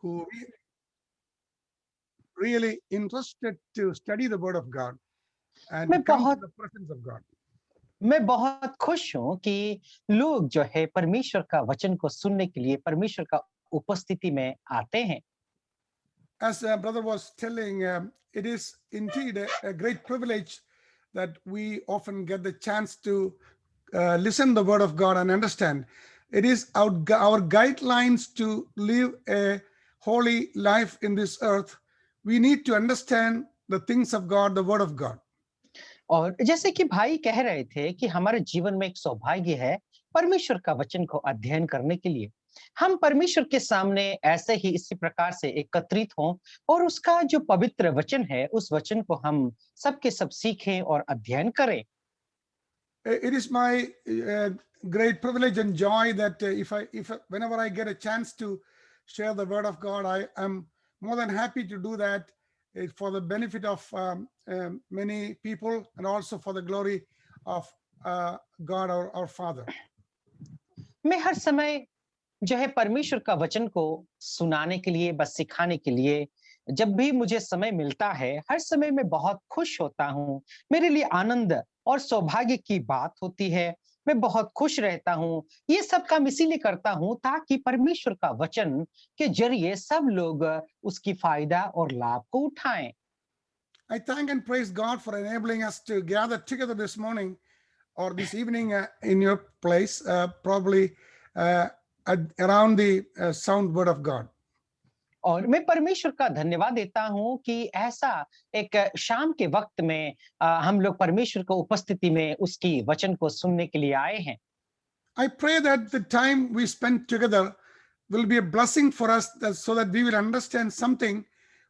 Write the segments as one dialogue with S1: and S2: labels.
S1: who really interested to study the Word of God and to
S2: मैं
S1: come to
S2: बहुत
S1: the presence of God.
S2: मैं बहुत खुश हूं कि लोग जो है परमेश्वर का वचन को सुनने के लिए परमेश्वर का उपस्थिति में आते हैं।
S1: As brother was telling, it is indeed a great privilege that we often get the chance to listen the Word of God and understand. It is our guidelines to live a holy life in this earth. We need to understand the things of God, the Word of God.
S2: और जैसे कि भाई कह रहे थे कि हमारे जीवन में एक सौभाग्य है परमेश्वर का वचन को अध्ययन करने के लिए। हम परमेश्वर के सामने ऐसे ही इसी प्रकार से एकत्रित हों और उसका जो पवित्र वचन है उस वचन को हम सबके सब सीखें और अध्ययन करें।
S1: It is my great privilege and joy that if whenever I get a chance to share the Word of God, I am more than happy to do that for the benefit of many people and also for the glory of God, our Father.
S2: मैं हर समय जो है परमेश्वर का वचन को सुनाने के लिए बस सिखाने के लिए जब भी मुझे समय मिलता है हर समय मैं बहुत खुश होता हूँ। मेरे लिए आनंद और सौभाग्य की बात होती है। मैं बहुत खुश रहता हूँ। ये सब काम इसीलिए करता हूँ ताकि परमेश्वर का वचन के जरिए सब लोग उसकी फायदा और लाभ को उठाएं।
S1: I thank and praise God for enabling us to gather together this morning or this evening in your place, probably around the sound Word of God.
S2: और मैं परमेश्वर का धन्यवाद देता हूं कि ऐसा एक शाम के वक्त में हम लोग परमेश्वर को उपस्थिति में उसकी वचन को सुनने के लिए आए हैं।
S1: I pray that the time we spend together will be a blessing for us so that we will understand something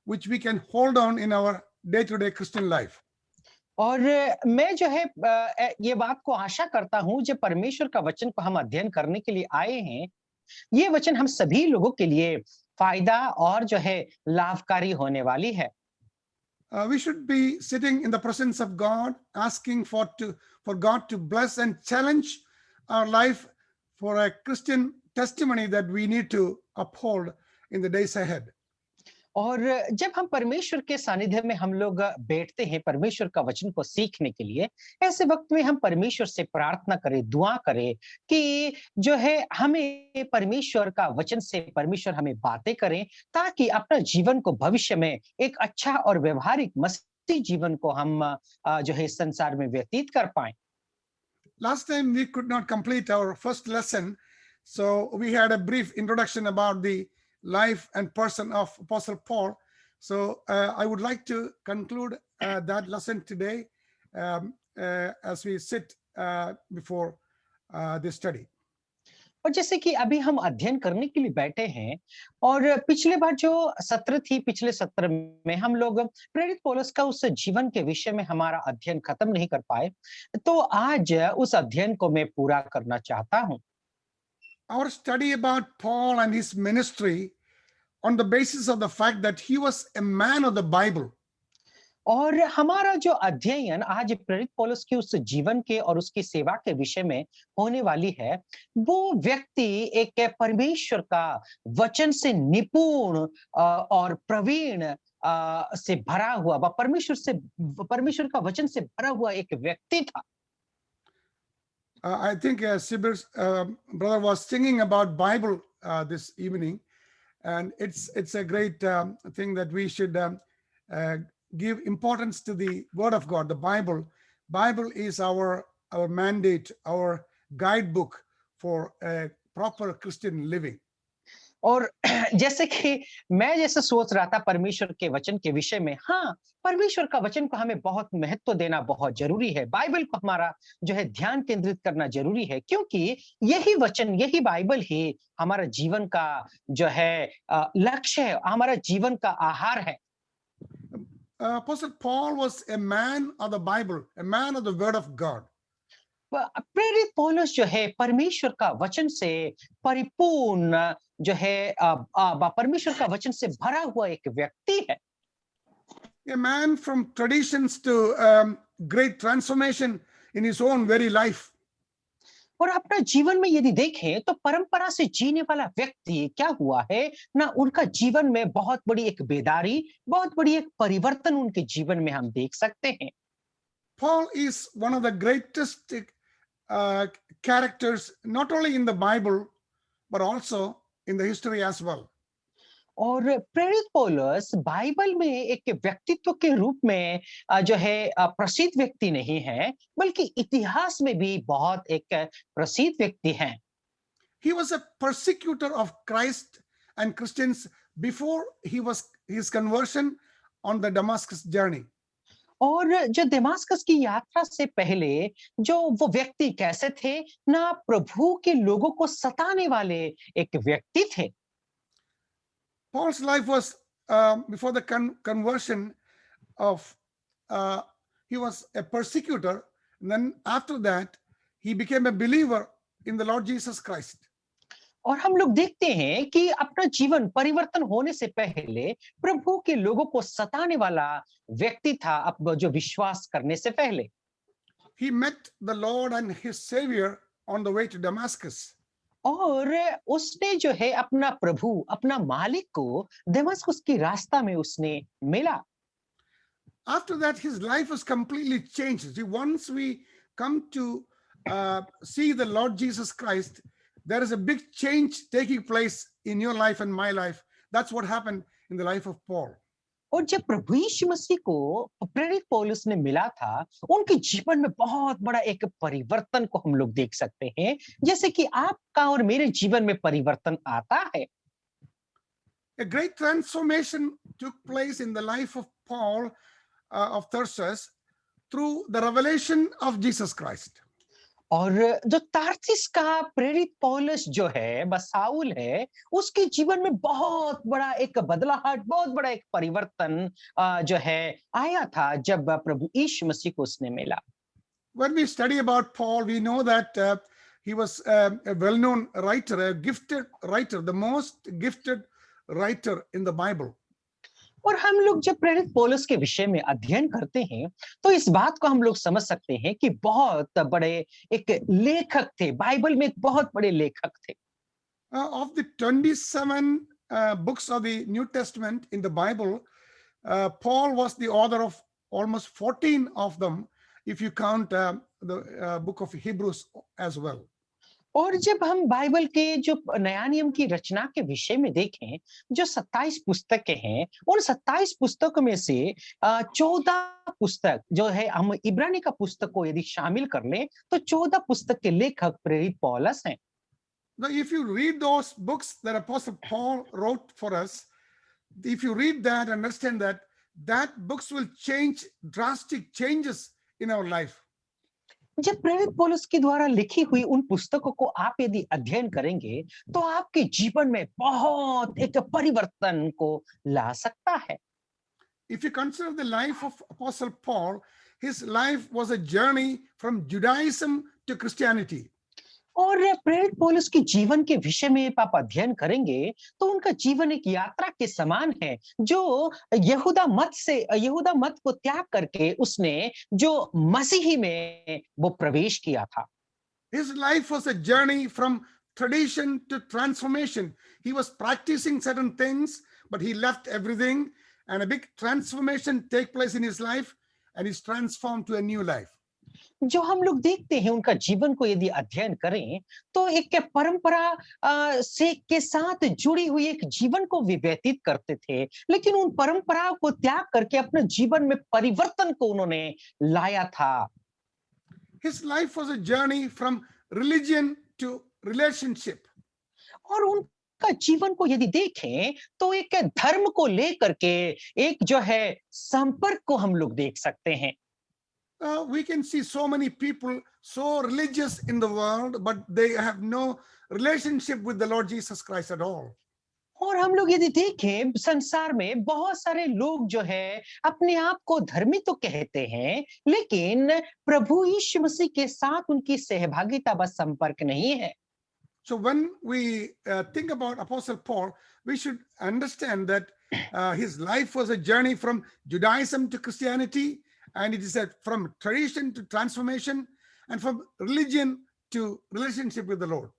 S1: which we can hold on in our day-to-day Christian life.
S2: और मैं जो है ये बात को आशा करता हूं जब परमेश्वर का वचन को हम अध्ययन करने के लिए आए हैं ये वचन हम सभी लोगों के लिए फायदा और जो है लाभकारी होने वाली है।
S1: We should be sitting in the presence of God, asking for God to bless and challenge our life for a Christian testimony that we need to uphold in the days ahead.
S2: और जब हम परमेश्वर के सानिध्य में हम लोग बैठते हैं परमेश्वर का वचन को सीखने के लिए ऐसे वक्त में हम परमेश्वर से प्रार्थना करें दुआ करें कि जो है हमें परमेश्वर का वचन से परमेश्वर हमें बातें करें ताकि अपना जीवन को भविष्य में एक अच्छा और व्यवहारिक मसीही जीवन को हम जो है इस संसार में व्यतीत कर पाएं।
S1: Last time we could not complete our first lesson, so we had a brief introduction about the life and person of Apostle Paul. So I would like to conclude that lesson today as we sit before this study.
S2: और जैसे कि अभी हम अध्ययन करने के लिए बैठे हैं और पिछले बार जो सत्र थी पिछले सत्र में हम लोग प्रेरित पौलुस का उस जीवन के विषय में हमारा अध्ययन खत्म नहीं कर पाए तो आज उस अध्ययन को मैं पूरा करना चाहता हूं।
S1: Our study about Paul and his ministry on the basis of the fact that he was a man of the Bible.
S2: और हमारा जो अध्ययन आज प्रेरित पौलुस की उस जीवन के और उसकी सेवा के विषय में होने वाली है वो व्यक्ति एक परमेश्वर का वचन से निपुण और प्रवीण से भरा हुआ परमेश्वर का वचन से भरा हुआ एक व्यक्ति था।
S1: I think Sibir's brother was singing about Bible this evening, and it's a great thing that we should uh, give importance to the Word of God, the Bible. Bible is our mandate, our guidebook for a proper Christian living.
S2: और जैसे कि मैं जैसे सोच रहा था परमेश्वर के वचन के विषय में हाँ परमेश्वर का वचन को हमें बहुत महत्व देना बहुत जरूरी है बाइबल को हमारा जो है ध्यान केंद्रित करना जरूरी है क्योंकि यही वचन यही बाइबल ही हमारा जीवन का जो है लक्ष्य है हमारा जीवन का आहार है।
S1: Apostle Paul was a man of the Bible, a man of the Word of God.
S2: प्रेरित पौलुस जो है परमेश्वर का वचन से परिपूर्ण जो है परमेश्वर का वचन से भरा हुआ एक व्यक्ति है।
S1: A man from traditions to great transformation in his own very life.
S2: और अपना जीवन में यदि देखें तो परंपरा से जीने वाला व्यक्ति क्या हुआ है ना, उनका जीवन में बहुत बड़ी एक बेदारी, बहुत बड़ी एक परिवर्तन उनके जीवन में हम देख सकते हैं।
S1: Paul is one of the greatest uh, characters, not only in the Bible, but also in the history as well.
S2: और प्रेरित पौलुस बाइबल में एक व्यक्तित्व के रूप में जो है प्रसिद्ध व्यक्ति नहीं है, बल्कि इतिहास में भी बहुत एक प्रसिद्ध व्यक्ति हैं।
S1: He was a persecutor of Christ and Christians before his conversion on the Damascus journey.
S2: और जो दमास्कस की यात्रा से पहले जो वो व्यक्ति कैसे थे ना, प्रभु के लोगों को सताने वाले एक व्यक्ति थे।
S1: Paul's life was before the conversion of, he was a persecutor. And then after that, he became a believer in the Lord Jesus Christ.
S2: और हम लोग देखते हैं कि अपना जीवन परिवर्तन होने से पहले प्रभु के लोगों को सताने वाला व्यक्ति था, अब जो विश्वास करने से पहले।
S1: He met the Lord and his Savior on the way to Damascus.
S2: और उसने जो है अपना प्रभु, अपना मालिक को दमस्कुस की रास्ता में उसने मिला।
S1: After that, his life was completely changed. See, once we come to see the Lord Jesus Christ, there is a big change taking place in your life and my life. That's what happened in the life of Paul.
S2: और जब प्रभु यीशु मसीह को प्रेरित पौलुस ने मिला था, उनके जीवन में बहुत बड़ा एक परिवर्तन को हम लोग देख सकते हैं, जैसे कि आपका और मेरे जीवन में परिवर्तन आता है।
S1: A great transformation took place in the life of Paul of Tarsus through the revelation of Jesus Christ.
S2: और जो तार्सिस का प्रेरित पौलुस जो है, बसाउल है, उसके जीवन में बहुत बड़ा एक बदलाहट, बहुत बड़ा एक परिवर्तन जो है आया था जब प्रभु यीशु मसीह को उसने मिला।
S1: When we study about Paul, we know that he was a well-known writer, a gifted writer, the most gifted writer in the Bible.
S2: और हम लोग जब प्रेरित पौलुस के विषय में अध्ययन करते हैं तो इस बात को हम लोग समझ सकते हैं कि बहुत बड़े एक लेखक थे, बाइबल में एक बहुत बड़े लेखक थे।
S1: Of the 27 books of the New Testament in the Bible, Paul was the author of almost 14 of them, if you count the book of Hebrews as well.
S2: और जब हम बाइबल के जो नया नियम की रचना के विषय में देखें, जो 27 पुस्तकें हैं, उन 27 पुस्तकों में से 14 पुस्तक जो है, हम इब्रानी का पुस्तक को यदि शामिल कर लें तो 14 पुस्तक के लेखक प्रेरित पौलुस हैं।
S1: Now, if you read those books that Apostle Paul wrote for us, if you read that, understand that books will change drastic changes in our life.
S2: जब प्रेरित पौलुस के द्वारा लिखी हुई उन पुस्तकों को आप यदि अध्ययन करेंगे तो आपके जीवन में बहुत एक परिवर्तन को ला सकता है।
S1: If you consider the life of Apostle Paul, his life was a journey from Judaism to Christianity.
S2: और प्रेरित पौलुस के जीवन के विषय में आप अध्ययन करेंगे तो उनका जीवन एक यात्रा के समान है, जो यहूदा मत को त्याग करके उसने जो मसीही में वो प्रवेश किया था।
S1: His life was a journey from tradition to transformation. He was practicing certain things, but he left everything, and a big transformation take place in his life, and he's transformed to a new life.
S2: जो हम लोग देखते हैं उनका जीवन को यदि अध्ययन करें तो एक परंपरा से के साथ जुड़ी हुई एक जीवन को वे व्यतीत करते थे, लेकिन उन परंपराओं को त्याग करके अपने जीवन में परिवर्तन को उन्होंने लाया था।
S1: His life was a journey from religion to relationship.
S2: और उनका जीवन को यदि देखें तो एक धर्म को लेकर के एक जो है संपर्क को हम लोग देख सकते हैं।
S1: We can see so many people so religious in the world, but they have no relationship with the Lord Jesus Christ at all.
S2: और हम लोग यदि देखें संसार में बहुत सारे लोग जो है अपने आप को धर्मी तो कहते हैं, लेकिन प्रभु यीशु मसीह के साथ उनकी सहभागिता व संपर्क नहीं है।
S1: So when we think about Apostle Paul, we should understand that his life was a journey from Judaism to Christianity, and it is from tradition to transformation, and from religion to relationship with the Lord.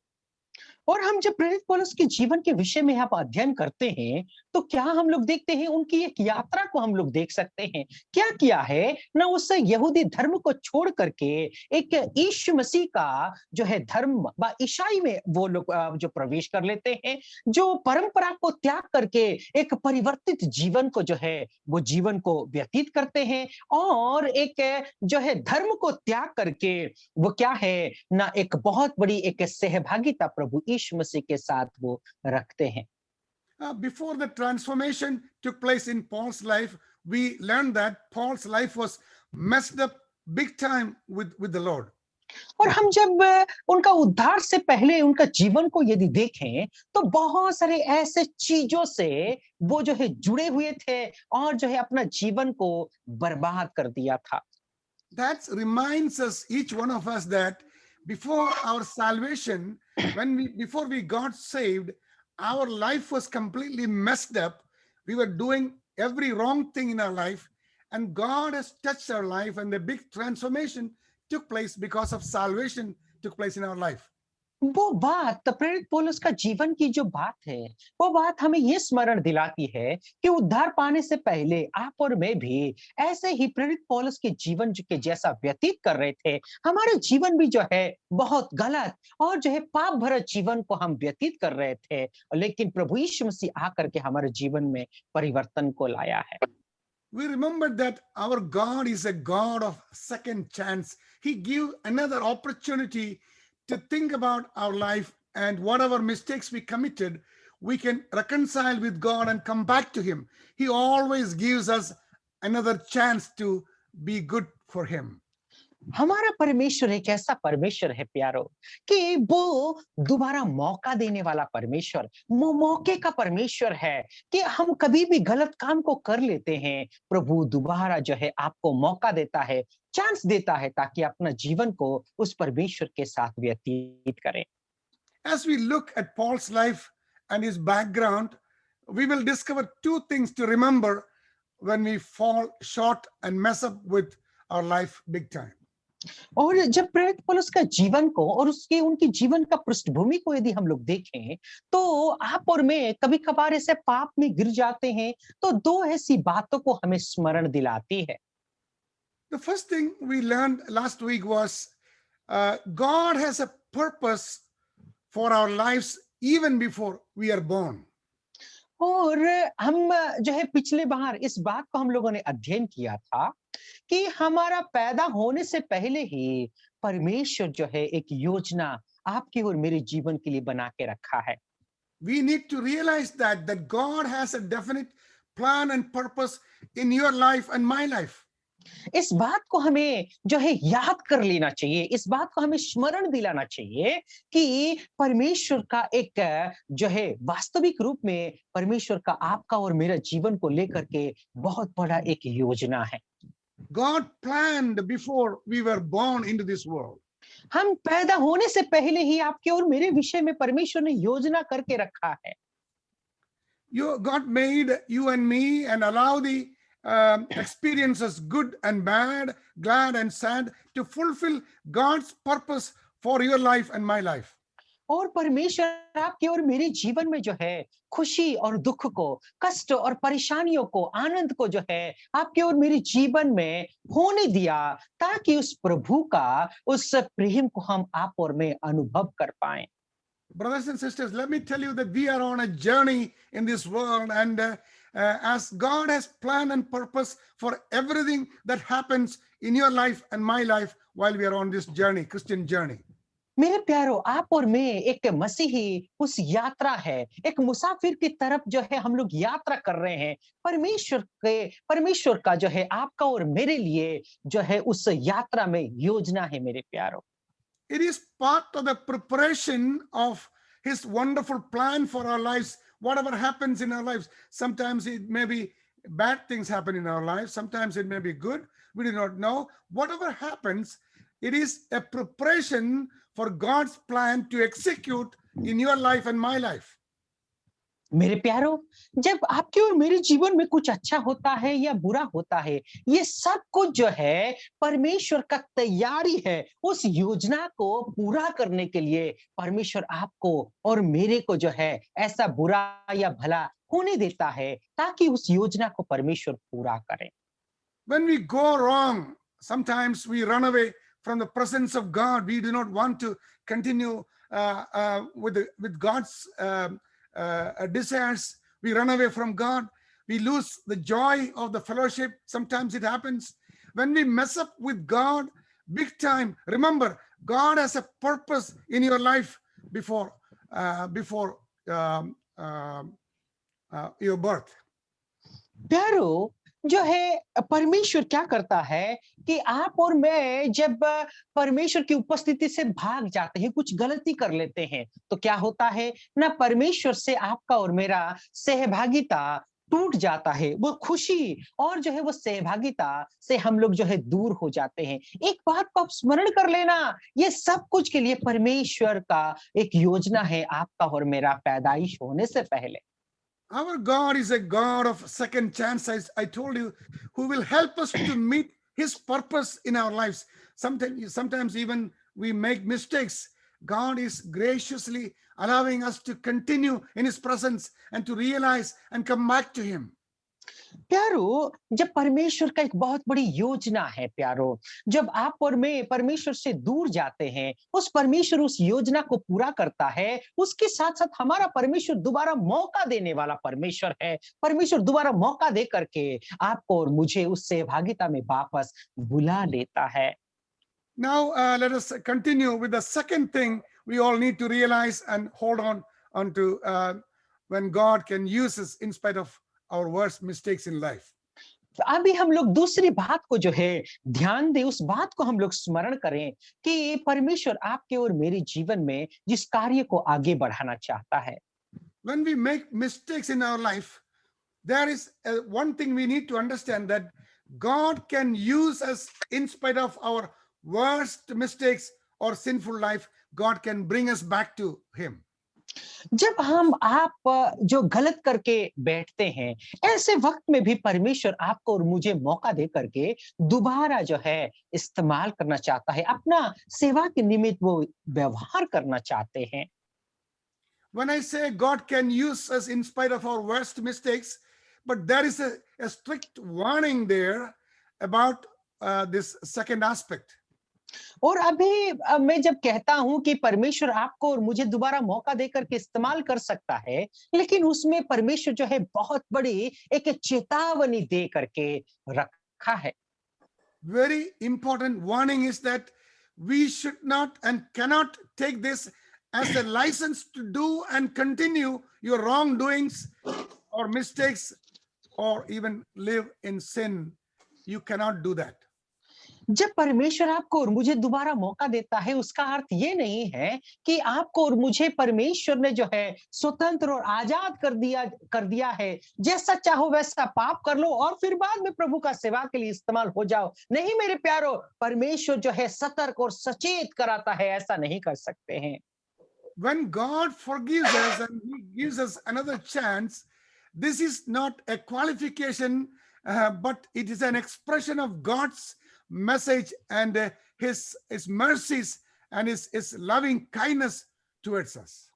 S2: और हम जब प्रेरित पौलुस के जीवन के विषय में यहाँ पर अध्ययन करते हैं, तो क्या हम लोग देखते हैं उनकी एक यात्रा को हम लोग देख सकते हैं। क्या किया है ना, उससे यहूदी धर्म को छोड़ करके एक यीशु मसीह का जो है धर्म व ईसाई में वो लोग जो प्रवेश कर लेते हैं, जो परंपरा को त्याग करके एक परिवर्तित जीवन को जो है वो जीवन को व्यतीत करते हैं, और एक जो है धर्म को त्याग करके वो क्या है ना, एक बहुत बड़ी एक सहभागिता प्रभु यीशु मसीह के साथ वो रखते हैं।
S1: Before the transformation took place in Paul's life, we learned that Paul's life was messed up big time with the Lord.
S2: और हम जब उनका उद्धार से पहले उनका जीवन को यदि देखें, तो बहुत सारे ऐसे चीजों से वो जो है जुड़े हुए थे और जो है अपना जीवन को बर्बाद कर दिया था।
S1: That reminds us, each one of us, that before our salvation, before we got saved, our life was completely messed up. We were doing every wrong thing in our life, and God has touched our life, and the big transformation took place because of salvation took place in our life.
S2: वो बात प्रेरित पौलुस का जीवन की जो बात है, वो बात हमें ये स्मरण दिलाती है कि उद्धार पाने से पहले आप और मैं भी ऐसे ही प्रेरित पौलुस के जीवन के जैसा व्यतीत कर रहे थे। हमारे जीवन भी जो है बहुत गलत और जो है पाप भरा जीवन को हम व्यतीत कर रहे थे, लेकिन प्रभु यीशु मसीह आकर के हमारे जीवन में परिवर्तन को लाया है।
S1: We remember that our God is a God of second chance. He gives another opportunity to think about our life, and whatever mistakes we committed, we can reconcile with God and come back to Him. He always gives us another chance to be good for Him.
S2: हमारा परमेश्वर एक ऐसा परमेश्वर है प्यारो, कि वो दोबारा मौका देने वाला परमेश्वर, मौके का परमेश्वर है कि हम कभी भी गलत काम को कर लेते हैं, प्रभु दोबारा जो है आपको मौका देता है, चांस देता है, ताकि अपना जीवन को उस परमेश्वर के साथ व्यतीत करें।
S1: As we look at Paul's life and his background, we will discover two things to remember when we fall short and mess up with our life big time.
S2: और जब प्रेरित पौलुस का जीवन को और उसके उनकी जीवन का पृष्ठभूमि को यदि हम लोग देखें, तो आप और मैं कभी कभार ऐसे पाप में गिर जाते हैं, तो दो ऐसी बातों को हमें स्मरण दिलाती है।
S1: The first thing we learned last week was God has a purpose for our lives even before we are born.
S2: और हम जो है पिछले बार इस बात को हम लोगों ने अध्ययन किया था कि हमारा पैदा होने से पहले ही परमेश्वर जो है एक योजना आपके और मेरे जीवन के लिए बना के रखा है।
S1: We need to realize that God has a definite plan and purpose in your life and my life.
S2: इस बात को हमें जो है याद कर लेना चाहिए, इस बात को हमें स्मरण दिलाना चाहिए कि परमेश्वर का एक जो है वास्तविक रूप में परमेश्वर का आपका और मेरा जीवन को लेकर के बहुत बड़ा एक योजना है।
S1: God planned before we were born into this world.
S2: हम पैदा होने से पहले ही आपके और मेरे विषय में परमेश्वर ने योजना करके रखा है।
S1: God made you and me and allow the experiences, good and bad, glad and sad, to fulfill God's purpose for your life and my life.
S2: और परमेश्वर आपके और मेरे जीवन में जो है खुशी और दुख को, कष्ट और परेशानियों को, आनंद को जो है आपके और मेरे जीवन में होने दिया, ताकि उस प्रभु का उस प्रेम को हम आप और मैं अनुभव कर पाएं।
S1: Brothers and sisters, let me tell you that we are on a journey in this world, and as God has plan and purpose for everything that happens in your life and my life while we are on this journey, Christian journey.
S2: मेरे प्यारो, आप और मैं एक मसीही उस यात्रा है, एक मुसाफिर की तरफ जो है हम लोग यात्रा कर रहे हैं। परमेश्वर का जो है आपका और मेरे लिए जो है उस यात्रा में योजना है मेरे प्यारो।
S1: It is part of the preparation of His wonderful plan for our lives. Whatever happens in our lives, sometimes it may be bad things happen in our lives, sometimes it may be good, we do not know. Whatever happens, it is a preparation for God's plan to execute in your life and my life.
S2: मेरे प्यारो, जब आपके और मेरे जीवन में कुछ अच्छा होता है या बुरा होता है, ये सब कुछ जो है परमेश्वर का तैयारी है उस योजना को पूरा करने के लिए। परमेश्वर आपको और मेरे को जो है ऐसा बुरा या भला होने देता है ताकि उस योजना को परमेश्वर पूरा करे।
S1: When we go wrong, sometimes we run away from the presence of God. We do not want to continue with God's desires. We run away from God. We lose the joy of the fellowship. Sometimes it happens. When we mess up with God big time, remember, God has a purpose in your life before your birth.
S2: प्यारो, जो है परमेश्वर क्या करता है कि आप और मैं जब परमेश्वर की उपस्थिति से भाग जाते हैं, कुछ गलती कर लेते हैं, तो क्या होता है ना, परमेश्वर से आपका और मेरा सहभागिता टूट जाता है। वो खुशी और जो है वो सहभागिता से हम लोग जो है दूर हो जाते हैं। एक बात को आप स्मरण कर लेना, ये सब कुछ के लिए परमेश्वर का एक योजना है आपका और मेरा पैदाइश होने से पहले।
S1: Our God is a God of second chance, as I told you, who will help us to meet His purpose in our lives. Sometimes even we make mistakes. God is graciously allowing us to continue in His presence and to realize and come back to Him.
S2: प्यारो, जब परमेश्वर का एक बहुत बड़ी योजना है प्यारो, जब आप और मैं परमेश्वर से दूर जाते हैं, उस परमेश्वर उस योजना को पूरा करता है, उसके साथ साथ हमारा परमेश्वर दोबारा मौका देने वाला परमेश्वर है। परमेश्वर दोबारा मौका दे करके आपको और मुझे उस सहभागिता में वापस बुला लेता है।
S1: Now, let us continue with the second thing we all need to realize and hold on to when God can use us in spite of our worst mistakes in life.
S2: तो अभी हम लोग दूसरी बात को जो है ध्यान दें, उस बात को हम लोग स्मरण करें कि परमेश्वर आपके और मेरे जीवन में जिस कार्य को आगे बढ़ाना चाहता है।
S1: When we make mistakes in our life, there is one thing we need to understand, that God can use us in spite of our worst mistakes or sinful life. God can bring us back to Him.
S2: जब हम आप जो गलत करके बैठते हैं, ऐसे वक्त में भी परमेश्वर आपको और मुझे मौका दे करके दोबारा जो है इस्तेमाल करना चाहता है, अपना सेवा के निमित्त वो व्यवहार करना चाहते हैं।
S1: When I say God can use us in spite of our worst mistakes, but there is a strict warning there about this second aspect.
S2: और अभी मैं जब कहता हूं कि परमेश्वर आपको और मुझे दोबारा मौका देकर के इस्तेमाल कर सकता है, लेकिन उसमें परमेश्वर जो है बहुत बड़ी एक चेतावनी दे करके रखा है।
S1: Very important warning is that we should not and cannot take this as a license to do and continue your wrongdoings or mistakes or even live in sin. You cannot do that.
S2: जब परमेश्वर आपको और मुझे दोबारा मौका देता है, उसका अर्थ ये नहीं है कि आपको और मुझे परमेश्वर ने जो है स्वतंत्र और आजाद कर दिया है, जैसा चाहो वैसा पाप कर लो और फिर बाद में प्रभु का सेवा के लिए इस्तेमाल हो जाओ। नहीं मेरे प्यारो, परमेश्वर जो है सतर्क और सचेत कराता है, ऐसा नहीं कर सकते हैं।
S1: When God forgives us and He gives us another chance, this is not a qualification, but it is an expression of God's message and His mercies and His loving kindness towards us.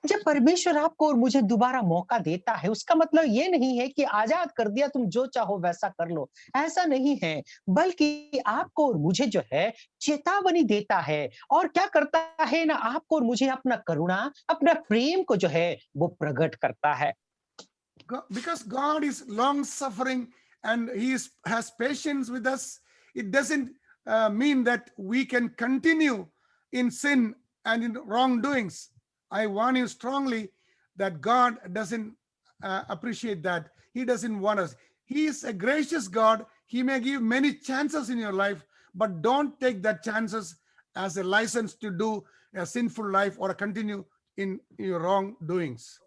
S2: जब परमेश्वर आपको और मुझे दोबारा मौका देता है, उसका मतलब ये नहीं है कि आजाद कर दिया, तुम जो चाहो वैसा कर लो, ऐसा नहीं है, बल्कि आपको और मुझे जो है चेतावनी देता है और क्या करता है ना, आपको और मुझे अपना करुणा, अपना प्रेम को जो है वो प्रकट करता है।
S1: Because God is long suffering and has patience with us, it doesn't mean that we can continue in sin and in wrongdoings. I warn you strongly that God doesn't appreciate that. He doesn't want us. He is a gracious God. He may give many chances in your life, but don't take that chances as a license to do a sinful life or continue in your wrongdoings.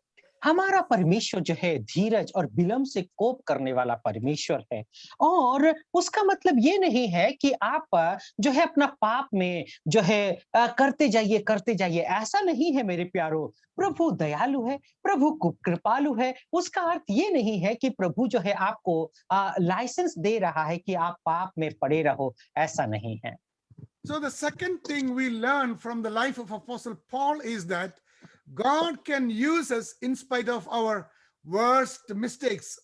S2: हमारा परमेश्वर जो है धीरज और विलंब से कोप करने वाला परमेश्वर है। और उसका मतलब ये नहीं है कि आप जो है अपना पाप में जो है करते जाइए, ऐसा नहीं है मेरे प्यारो। प्रभु दयालु है, प्रभु कृपालु है। उसका अर्थ ये नहीं है कि प्रभु जो है आपको लाइसेंस दे रहा है कि आप पाप में पड़े रहो, ऐसा नहीं है।
S1: So, the second thing we learn from the life of Apostle Paul is that God can use us in spite of our worst mistakes.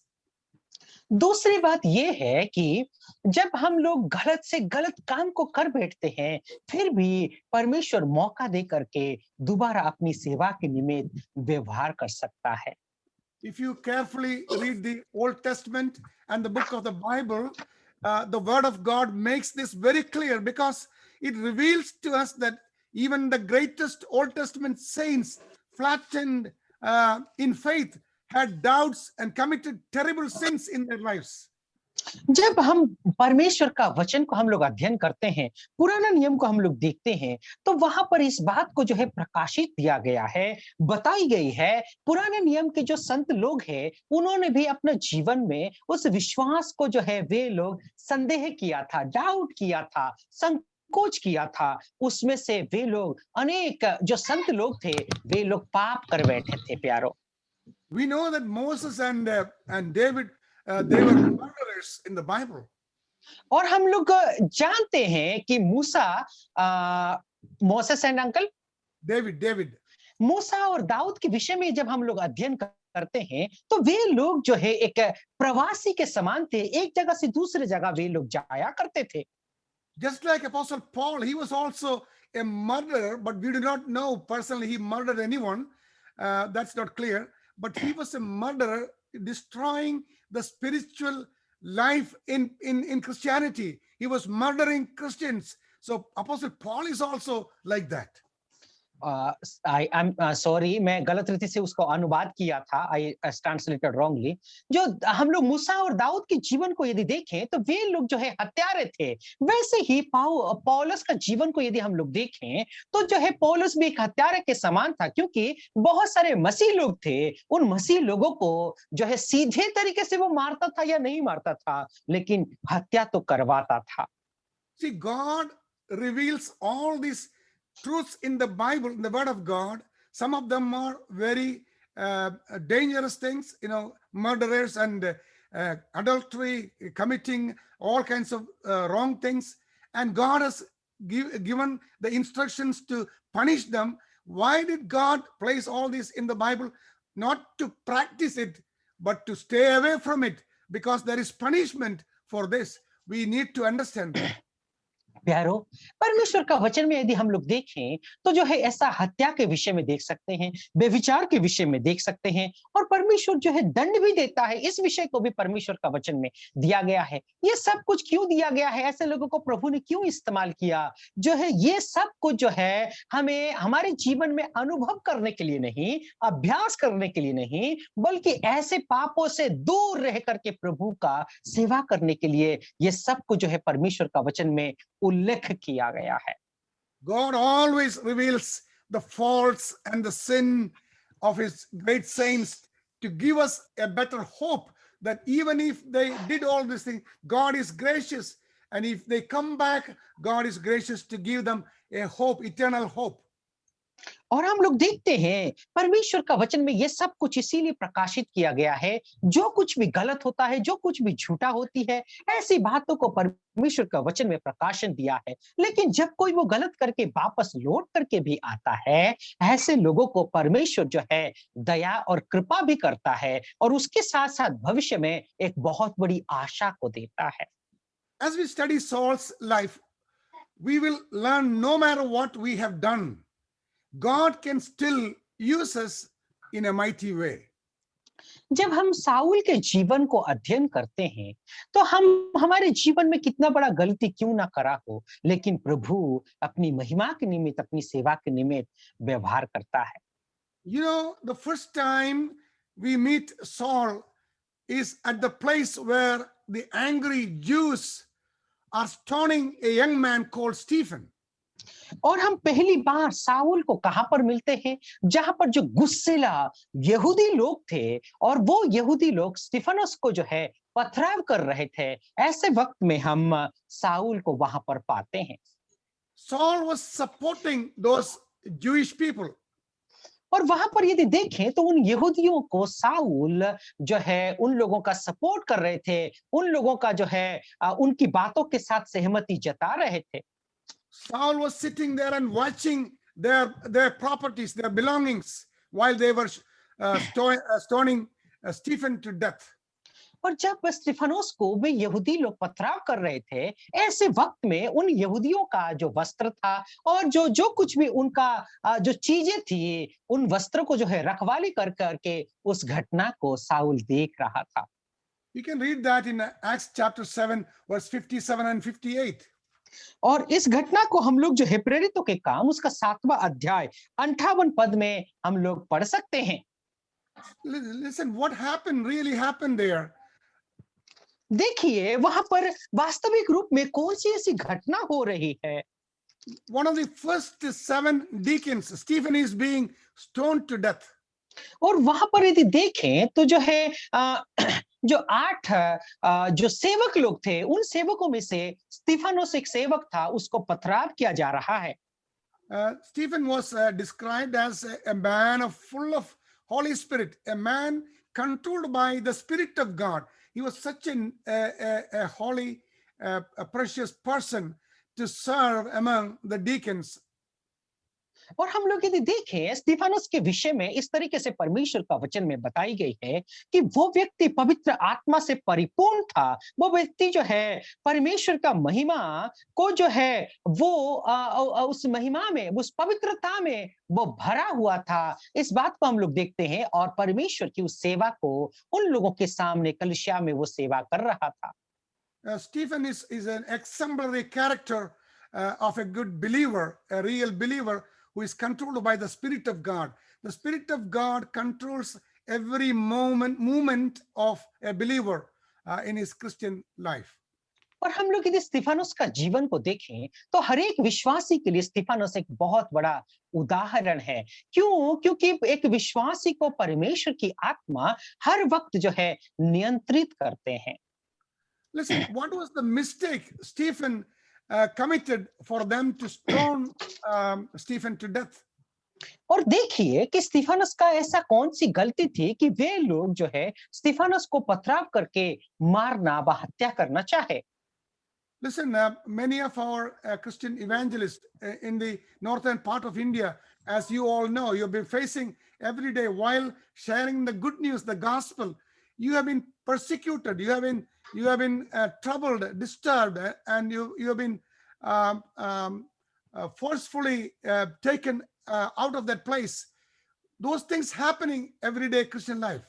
S2: दूसरी बात ये है कि जब हम लोग गलत से गलत काम को कर बैठते हैं, फिर भी परमेश्वर मौका दे करके दोबारा अपनी सेवा के निमित्त व्यवहार कर सकता है।
S1: If you carefully read the Old Testament and the book of the Bible, the Word of God makes this very clear because it reveals to us that even the greatest Old Testament saints, flattened in faith, had doubts and committed terrible sins in their lives.
S2: जब हम परमेश्वर का वचन को हम लोग अध्ययन करते हैं, पुराना नियम को हम लोग देखते हैं, तो वहां पर इस बात को जो है प्रकाशित दिया गया है, बताई गई है। पुराने नियम के जो संत लोग हैं, उन्होंने भी अपने जीवन में उस विश्वास को जो है वे लोग संदेह किया था, डाउट किया था, संकोच किया था। उसमें से वे लोग अनेक जो संत लोग थे, वे लोग पाप कर बैठे थे प्यारो।
S1: We know that Moses and David, they were murderers in the Bible.
S2: और हम लोग जानते हैं कि मूसा मोसेस एंड अंकल
S1: David.
S2: मूसा और दाऊद के विषय में जब हम लोग अध्ययन करते हैं, तो वे लोग जो है एक प्रवासी के समान थे। एक जगह से दूसरे जगह वे लोग जाया करते थे।
S1: Just like Apostle Paul, he was also a murderer, but we do not know personally he murdered anyone. That's not clear. But he was a murderer, destroying the spiritual life in Christianity. He was murdering Christians. So Apostle Paul is also like that.
S2: I am sorry, मैं गलत रीति से उसको अनुवाद किया था। आई translated wrongly. जो हम लोग मूसा और दाऊद के जीवन को यदि देखें, तो वे लोग जो है हत्यारे थे। वैसे ही पौलुस का जीवन को यदि हम लोग देखें, तो जो है पौलुस भी एक हत्यारे के समान था, क्योंकि बहुत सारे मसीह लोग थे। उन मसीह लोगों को जो है सीधे तरीके से वो मारता था या नहीं मारता था, लेकिन हत्या तो करवाता था।
S1: See, God reveals all these truths in the Bible, in the Word of God. Some of them are very dangerous things, murderers and adultery, committing all kinds of wrong things. And God has given the instructions to punish them. Why did God place all this in the Bible? Not to practice it, but to stay away from it, because there is punishment for this. We need to understand that.
S2: प्यारो, परमेश्वर का वचन में यदि हम लोग देखें, तो जो है ऐसा हत्या के विषय में देख सकते हैं, व्यभिचार के विषय में देख सकते हैं, और परमेश्वर जो है दंड भी देता है। इस विषय को भी परमेश्वर का वचन में दिया गया है। ये सब कुछ क्यों दिया गया है? ऐसे लोगों को प्रभु ने क्यों इस्तेमाल किया? जो है ये सब कुछ जो है हमें हमारे जीवन में अनुभव करने के लिए नहीं, अभ्यास करने के लिए नहीं, बल्कि ऐसे पापों से दूर रह करके प्रभु का सेवा करने के लिए ये सब कुछ जो है परमेश्वर का वचन में उल्लेख किया गया है।
S1: God always reveals the faults and the sin of his great saints to give us a better hope that even if they did all these things, God is gracious. And if they come back, God is gracious to give them a hope, eternal hope.
S2: और हम लोग देखते हैं परमेश्वर का वचन में ये सब कुछ इसीलिए प्रकाशित किया गया है। जो कुछ भी गलत होता है, जो कुछ भी झूठा होती है, ऐसी बातों को परमेश्वर का वचन में प्रकाशन दिया है। लेकिन जब कोई वो गलत करके वापस लौट करके भी आता है, ऐसे लोगों को परमेश्वर जो है दया और कृपा भी करता है, और उसके साथ साथ भविष्य में एक बहुत बड़ी आशा को देता है।
S1: As we study Saul's life, we will learn no matter what we have done, God can still use us in a mighty way.
S2: जब हम साउल के जीवन को अध्ययन करते हैं, तो हम हमारे जीवन में कितना बड़ा गलती क्यों ना करा हो, लेकिन प्रभु अपनी महिमा के निमित्त, अपनी सेवा के निमित्त व्यवहार करता है।
S1: The first time we meet Saul is at the place where the angry Jews are stoning a young man called Stephen.
S2: और हम पहली बार साउल को कहां पर मिलते हैं? जहां पर जो गुस्सेला यहूदी लोग थे और वो यहूदी लोग स्तिफनुस को जो है पथराव कर रहे थे, ऐसे वक्त में हम साउल को वहां पर पाते हैं।
S1: Saul was supporting those Jewish people.
S2: और वहां पर यदि देखें तो उन यहूदियों को साउल जो है उन लोगों का सपोर्ट कर रहे थे, उन लोगों का जो है उनकी बातों के साथ सहमति जता रहे थे।
S1: Saul was sitting there and watching their properties, their belongings, while they were stoning Stephen to death.
S2: और जब स्तिफनुस को वे यहूदी लोग पथराव कर रहे थे, ऐसे वक्त में उन यहूदियों का जो वस्त्र था और जो जो कुछ भी उनका जो चीजें थी, उन वस्त्रों को जो है रखवाली कर करके उस घटना को साउल देख रहा था।
S1: You can read that in Acts chapter 7, verse 57 and 58.
S2: और इस घटना को हम लोग जो है प्रेरितों के काम उसका 7वां अध्याय 58 पद में हम लोग पढ़ सकते हैं।
S1: Listen, what happened really happened there.
S2: देखिए वहां पर वास्तविक रूप में कौन सी ऐसी घटना हो रही है।
S1: One of the first 7 deacons, Stephen, is being stoned to death.
S2: और वहां पर यदि देखें तो जो है जो 8 जो सेवक लोग थे, उन सेवकों में से स्तिफनुस एक सेवक था, उसको पथराव किया जा रहा है।
S1: Stephen was described as a man full of Holy Spirit, a man controlled by the Spirit of God. He was such a holy, a precious person to serve among the deacons.
S2: और हम लोग यदि देखें स्तिफनुस के विषय में इस तरीके से परमेश्वर का वचन में बताई गई है कि वो व्यक्ति पवित्र आत्मा से परिपूर्ण था। वो व्यक्ति जो है परमेश्वर का महिमा को जो है वो उस महिमा में, उस पवित्रता में वो भरा हुआ था। इस बात को हम लोग देखते हैं और परमेश्वर की उस सेवा को उन लोगों के सामने कलीसिया में वो सेवा कर रहा था।
S1: Stephen is an exemplary character of a good believer, a real believer who is controlled by the Spirit of God. The Spirit of God controls every movement of a believer in his Christian life.
S2: और हम लोग यदि स्तिफनुस का जीवन को देखें तो हर एक विश्वासी के लिए स्तिफनुस एक बहुत बड़ा उदाहरण है। क्यों? क्योंकि एक विश्वासी को परमेश्वर की आत्मा हर वक्त जो है नियंत्रित करते हैं।
S1: Listen, what was the mistake Stephen committed for them to stone Stephen to death?
S2: और देखिए कि स्तिफनुस का ऐसा कौन सी गलती थी कि वे लोग जो है स्तिफनुस को पथराव करके मारना व हत्या करना चाहे।
S1: Listen, many of our Christian evangelists in the northern part of India, as you all know, you've been facing every day while sharing the good news, the gospel. You have been persecuted. You have been troubled, disturbed, and you have been forcefully taken out of that place. Those things happening everyday Christian life.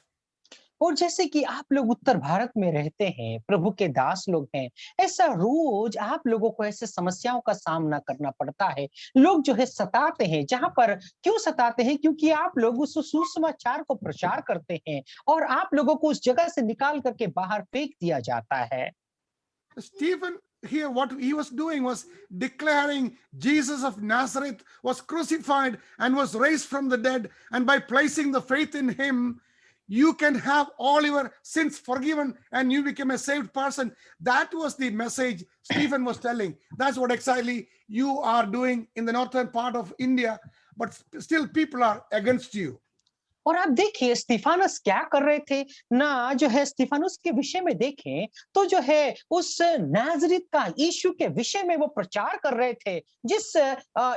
S2: और जैसे कि आप लोग उत्तर भारत में रहते हैं, प्रभु के दास लोग हैं, ऐसा रोज आप लोगों को ऐसे समस्याओं का सामना करना पड़ता है। लोग जो है सताते हैं, जहां पर क्यों सताते हैं? क्योंकि आप लोग उस सुसमाचार को प्रचार करते हैं और आप लोगों को उस जगह से निकाल करके बाहर फेंक दिया जाता है।
S1: Stephen here, what he was doing was declaring Jesus of Nazareth was crucified and was raised from the dead, and by placing the faith in him, you can have all your sins forgiven and you become a saved person. That was the message Stephen was telling. That's what exactly you are doing in the northern part of India, but still people are against you.
S2: और आप देखिए स्तिफनुस क्या कर रहे थे ना, जो है स्तिफनुस के विषय में देखें तो जो है उस नाजरीत का यीशु के विषय में वो प्रचार कर रहे थे, जिस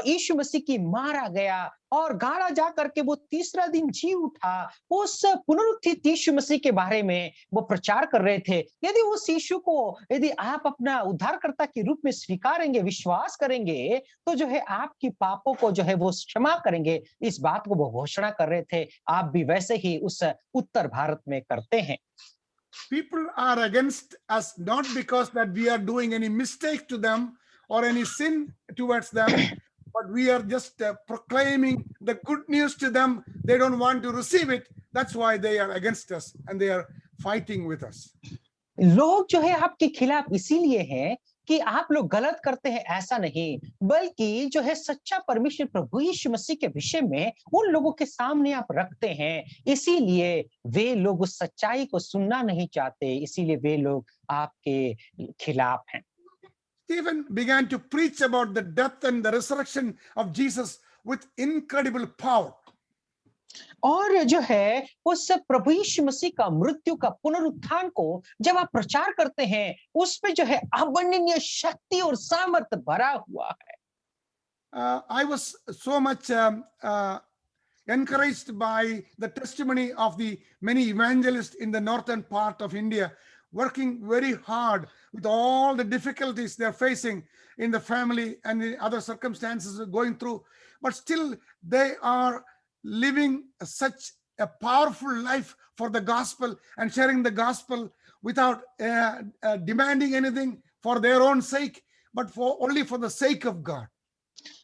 S2: यीशु मसीह की मारा गया और गाड़ा जा करके वो तीसरा दिन जी उठा, उस पुनरुत्थित यीशु मसीह के बारे में वो प्रचार कर रहे थे। यदि उस यीशु को यदि आप अपना उद्धारकर्ता के रूप में स्वीकारेंगे, विश्वास करेंगे, तो जो है आपकी पापों को जो है वो क्षमा करेंगे। इस बात को वो घोषणा कर रहे थे। आप भी वैसे ही उस उत्तर भारत में करते हैं।
S1: People are against us not because that we are doing any mistake to them or any sin towards them, but we are just proclaiming the good news to them. They don't want to receive it. That's why they are against us and they are fighting with us.
S2: लोग जो है आपके खिलाफ इसीलिए हैं कि आप लोग गलत करते हैं ऐसा नहीं, बल्कि जो है सच्चा परमेश्वर प्रभु यीशु मसीह के विषय में उन लोगों के सामने आप रखते हैं। इसीलिए वे लोग उस सच्चाई को सुनना नहीं चाहते, इसीलिए वे लोग आपके खिलाफ हैं।
S1: Stephen began to preach about the death and the resurrection of Jesus with incredible power.
S2: और जो है उस प्रभु यीशु मसीह का मृत्यु का पुनरुत्थान को जब आप प्रचार करते हैं, उसमें जो है अवर्णनीय शक्ति और सामर्थ भरा हुआ है।
S1: I was so much encouraged by the testimony of the many evangelists in the northern part of India, working very hard with all the difficulties they're facing in the family and in other circumstances they're going through. But still, they are living such a powerful life for the gospel and sharing the gospel without demanding anything for their own sake, but for only for the sake of God.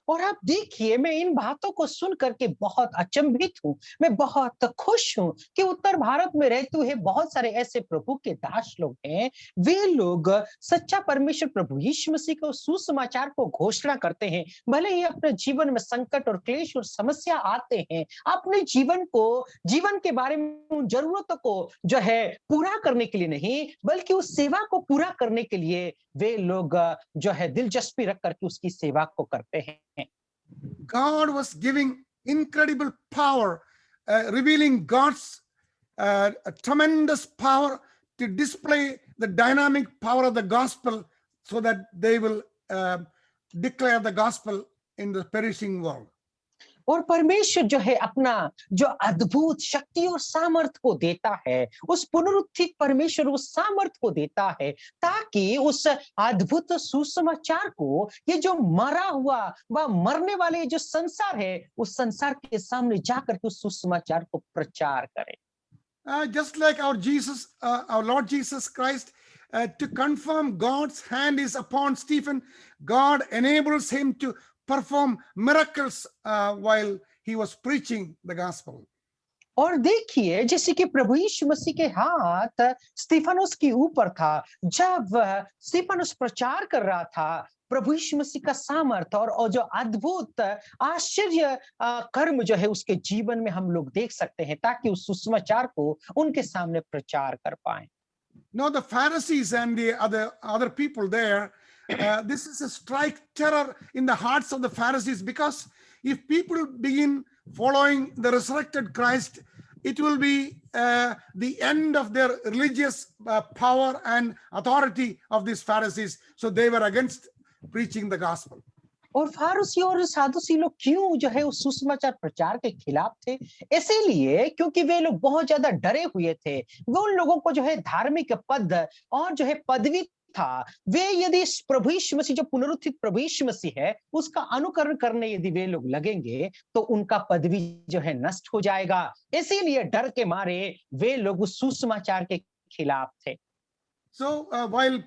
S2: और आप देखिए, मैं इन बातों को सुन करके बहुत अचंभित हूँ। मैं बहुत खुश हूँ कि उत्तर भारत में रहते हुए बहुत सारे ऐसे प्रभु के दास लोग हैं। वे लोग सच्चा परमेश्वर प्रभु यीशु मसीह को सुसमाचार को घोषणा करते हैं। भले ही अपने जीवन में संकट और क्लेश और समस्या आते हैं, अपने जीवन के बारे में उन जरूरतों को जो है पूरा करने के लिए नहीं, बल्कि उस सेवा को पूरा करने के लिए वे लोग जो है दिलचस्पी रख करके उसकी सेवा को करते हैं।
S1: God was giving incredible power, revealing God's tremendous power to display the dynamic power of the gospel so that they will declare the gospel in the perishing world.
S2: और परमेश्वर जो है अपना जो अद्भुत शक्ति और सामर्थ को देता है, उस पुनरुत्थित परमेश्वर उस सामर्थ को देता है ताकि उस अद्भुत सुसमाचार को ये जो मरा हुआ व मरने वाले जो संसार है, उस संसार के सामने जाकर के उस सुसमाचार को प्रचार करे।
S1: Just like our Lord Jesus Christ, to confirm God's hand is upon Stephen, God enables him to perform miracles while he was preaching the gospel.
S2: और देखिए, जैसे कि प्रभु यीशु मसीह के हाथ स्तिफनुस के ऊपर था, जब वह स्तिफनुस प्रचार कर रहा था, प्रभु यीशु मसीह का सामर्थ और जो अद्भुत आश्चर्य कर्म जो है उसके जीवन में हम लोग देख सकते हैं ताकि उस सुसमाचार को उनके सामने प्रचार कर पाए।
S1: Now the Pharisees and the other people there, this is a strike terror in the hearts of the Pharisees, because if people begin following the resurrected Christ, it will be the end of their religious power and authority of these Pharisees. So they were against preaching the gospel.
S2: और फारूसी और सादुसी लोग क्यों जो है उस सुसमाचार प्रचार के खिलाफ थे? इसीलिए क्योंकि वे लोग बहुत ज्यादा डरे हुए थे। वो उन लोगों को जो है धार्मिक पद और जो है पदवी था, वे यदि प्रभु यीशु मसीह जो पुनरुत्थित प्रभु यीशु मसीह है उसका अनुकरण करने यदि वे लोग लगेंगे तो उनका पदवी जो है नष्ट हो जाएगा। इसीलिए डर के मारे वे लोग उस सुसमाचार के खिलाफ थे।
S1: So while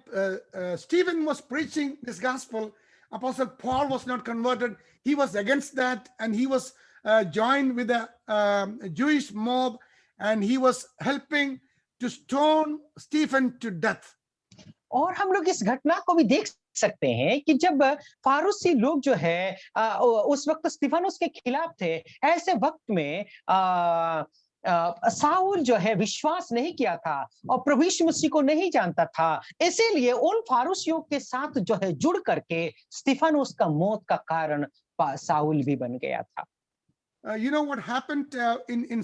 S1: Stephen was preaching this gospel, Apostle Paul was not converted. He was against that, and he was joined with the Jewish mob, and he was helping to stone Stephen to death.
S2: और हम लोग इस घटना को भी देख सकते हैं कि जब फारूसी लोग जो है उस वक्त स्तिफनुस के खिलाफ थे, ऐसे वक्त में साउल जो है विश्वास नहीं किया था और प्रभु यीशु मसीह को नहीं जानता था। इसीलिए उन फारूसियों के साथ जो है जुड़ करके स्तिफनुस का मौत का कारण साउल भी बन गया था।
S1: You know what happened in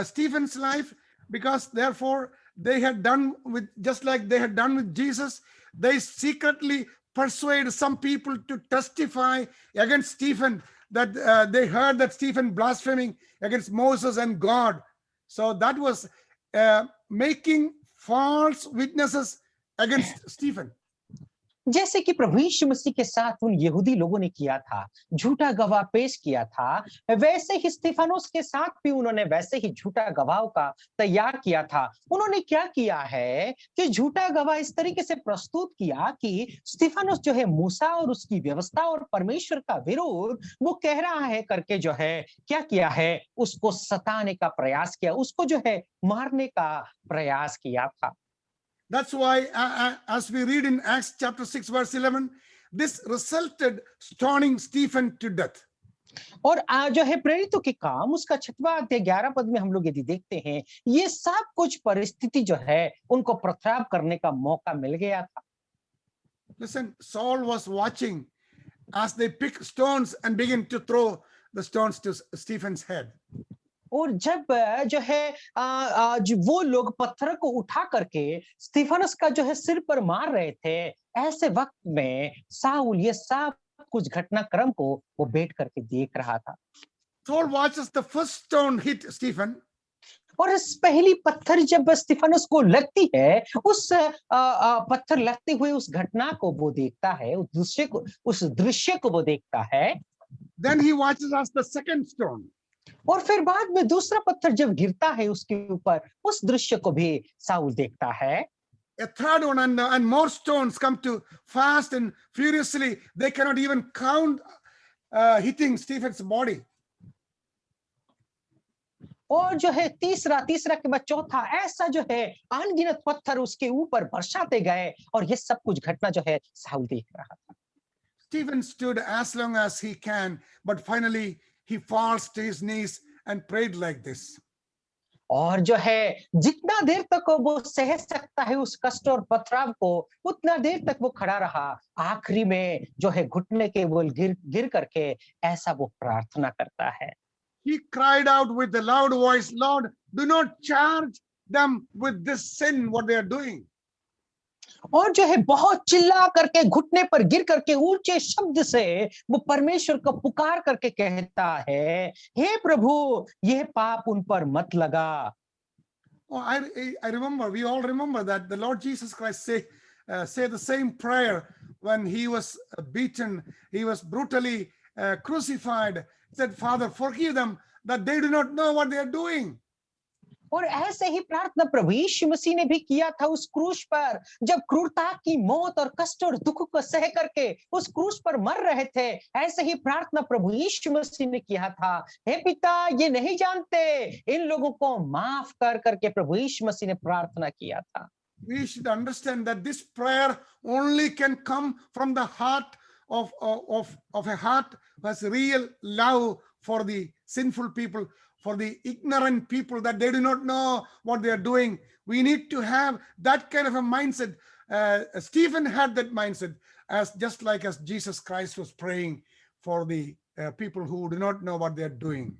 S1: Stephen's life? Because therefore they had done with, just like they had done with Jesus, they secretly persuade some people to testify against Stephen, that they heard that Stephen blaspheming against Moses and God. So that was making false witnesses against Stephen.
S2: जैसे कि प्रभु यीशु मसीह के साथ उन यहूदी लोगों ने किया था, झूठा गवाह पेश किया था, वैसे ही स्तिफनुस के साथ भी उन्होंने वैसे ही झूठा गवाह का तैयार किया था। उन्होंने क्या किया है कि झूठा गवाह इस तरीके से प्रस्तुत किया कि स्तिफनुस जो है मूसा और उसकी व्यवस्था और परमेश्वर का विरोध वो कह रहा है करके जो है क्या किया है, उसको सताने का प्रयास किया, उसको जो है मारने का प्रयास किया था।
S1: That's why, as we read in Acts chapter 6, verse 11, this resulted stoning Stephen to death.
S2: और जो है प्रेरितों के काम उसका 6वां अध्याय 11 पद में हम लोग यदि देखते हैं, ये सब कुछ परिस्थिति जो है उनको प्रताप करने का मौका मिल गया था।
S1: Listen, Saul was watching as they pick stones and begin to throw the stones to Stephen's head.
S2: और जब जो है वो लोग पत्थर को उठा करके स्टीफनस का जो है सिर पर मार रहे थे, ऐसे वक्त में साउल ये सब कुछ घटनाक्रम को वो बैठ करके देख रहा था।
S1: Saul watches the first stone hit Stephen.
S2: और इस पहली पत्थर जब स्टीफनस को लगती है, उस पत्थर लगते हुए उस घटना को वो देखता है, उस दृश्य को वो देखता है।
S1: Then he watches as the second stone.
S2: और फिर बाद में दूसरा पत्थर जब गिरता है उसके ऊपर, उस दृश्य को भी साउल देखता है।
S1: A third one, and more stones come to fast and furiously. They cannot even count hitting Stephen's body.
S2: और जो है तीसरा के बाद चौथा, ऐसा जो है अनगिनत पत्थर उसके ऊपर बरसाते गए, और ये सब कुछ घटना जो है साउल देख रहा था।
S1: Stephen stood as long as he can, but finally he falls to his knees and prayed like this.
S2: और जो है जितना देर तक वो सह सकता है उस कष्ट और पथराव को, उतना देर तक वो खड़ा रहा। आखिरी में जो है घुटने के बल गिर करके ऐसा वो प्रार्थना करता है।
S1: He cried out with a loud voice, Lord, do not charge them with this sin, what they are doing.
S2: और जो है बहुत चिल्ला करके घुटने पर गिर करके ऊंचे शब्द से वो परमेश्वर को पुकार करके कहता है, हे प्रभु, यह पाप उन पर मत लगा।
S1: Oh, I remember, we all remember that the Lord Jesus Christ say the same prayer when he was beaten, he was brutally crucified. He said, Father, forgive them that they do not know what they are doing.
S2: और ऐसे ही प्रार्थना प्रभु यीशु मसीह ने भी किया था उस क्रूस पर, जब क्रूरता की मौत और कष्ट और दुख को सह करके उस क्रूस पर मर रहे थे। ऐसे ही प्रार्थना प्रभु यीशु मसीह ने किया था, हे पिता, ये नहीं जानते, इन लोगों को माफ कर करके प्रभु यीशु मसीह ने प्रार्थना किया था।
S1: We should understand that this prayer only can come from the heart of a heart who has real love for the sinful people, for the ignorant people, that they do not know what they are doing. We need to have that kind of a mindset. Stephen had that mindset, just like as Jesus Christ was praying for the people who do not know what they are doing.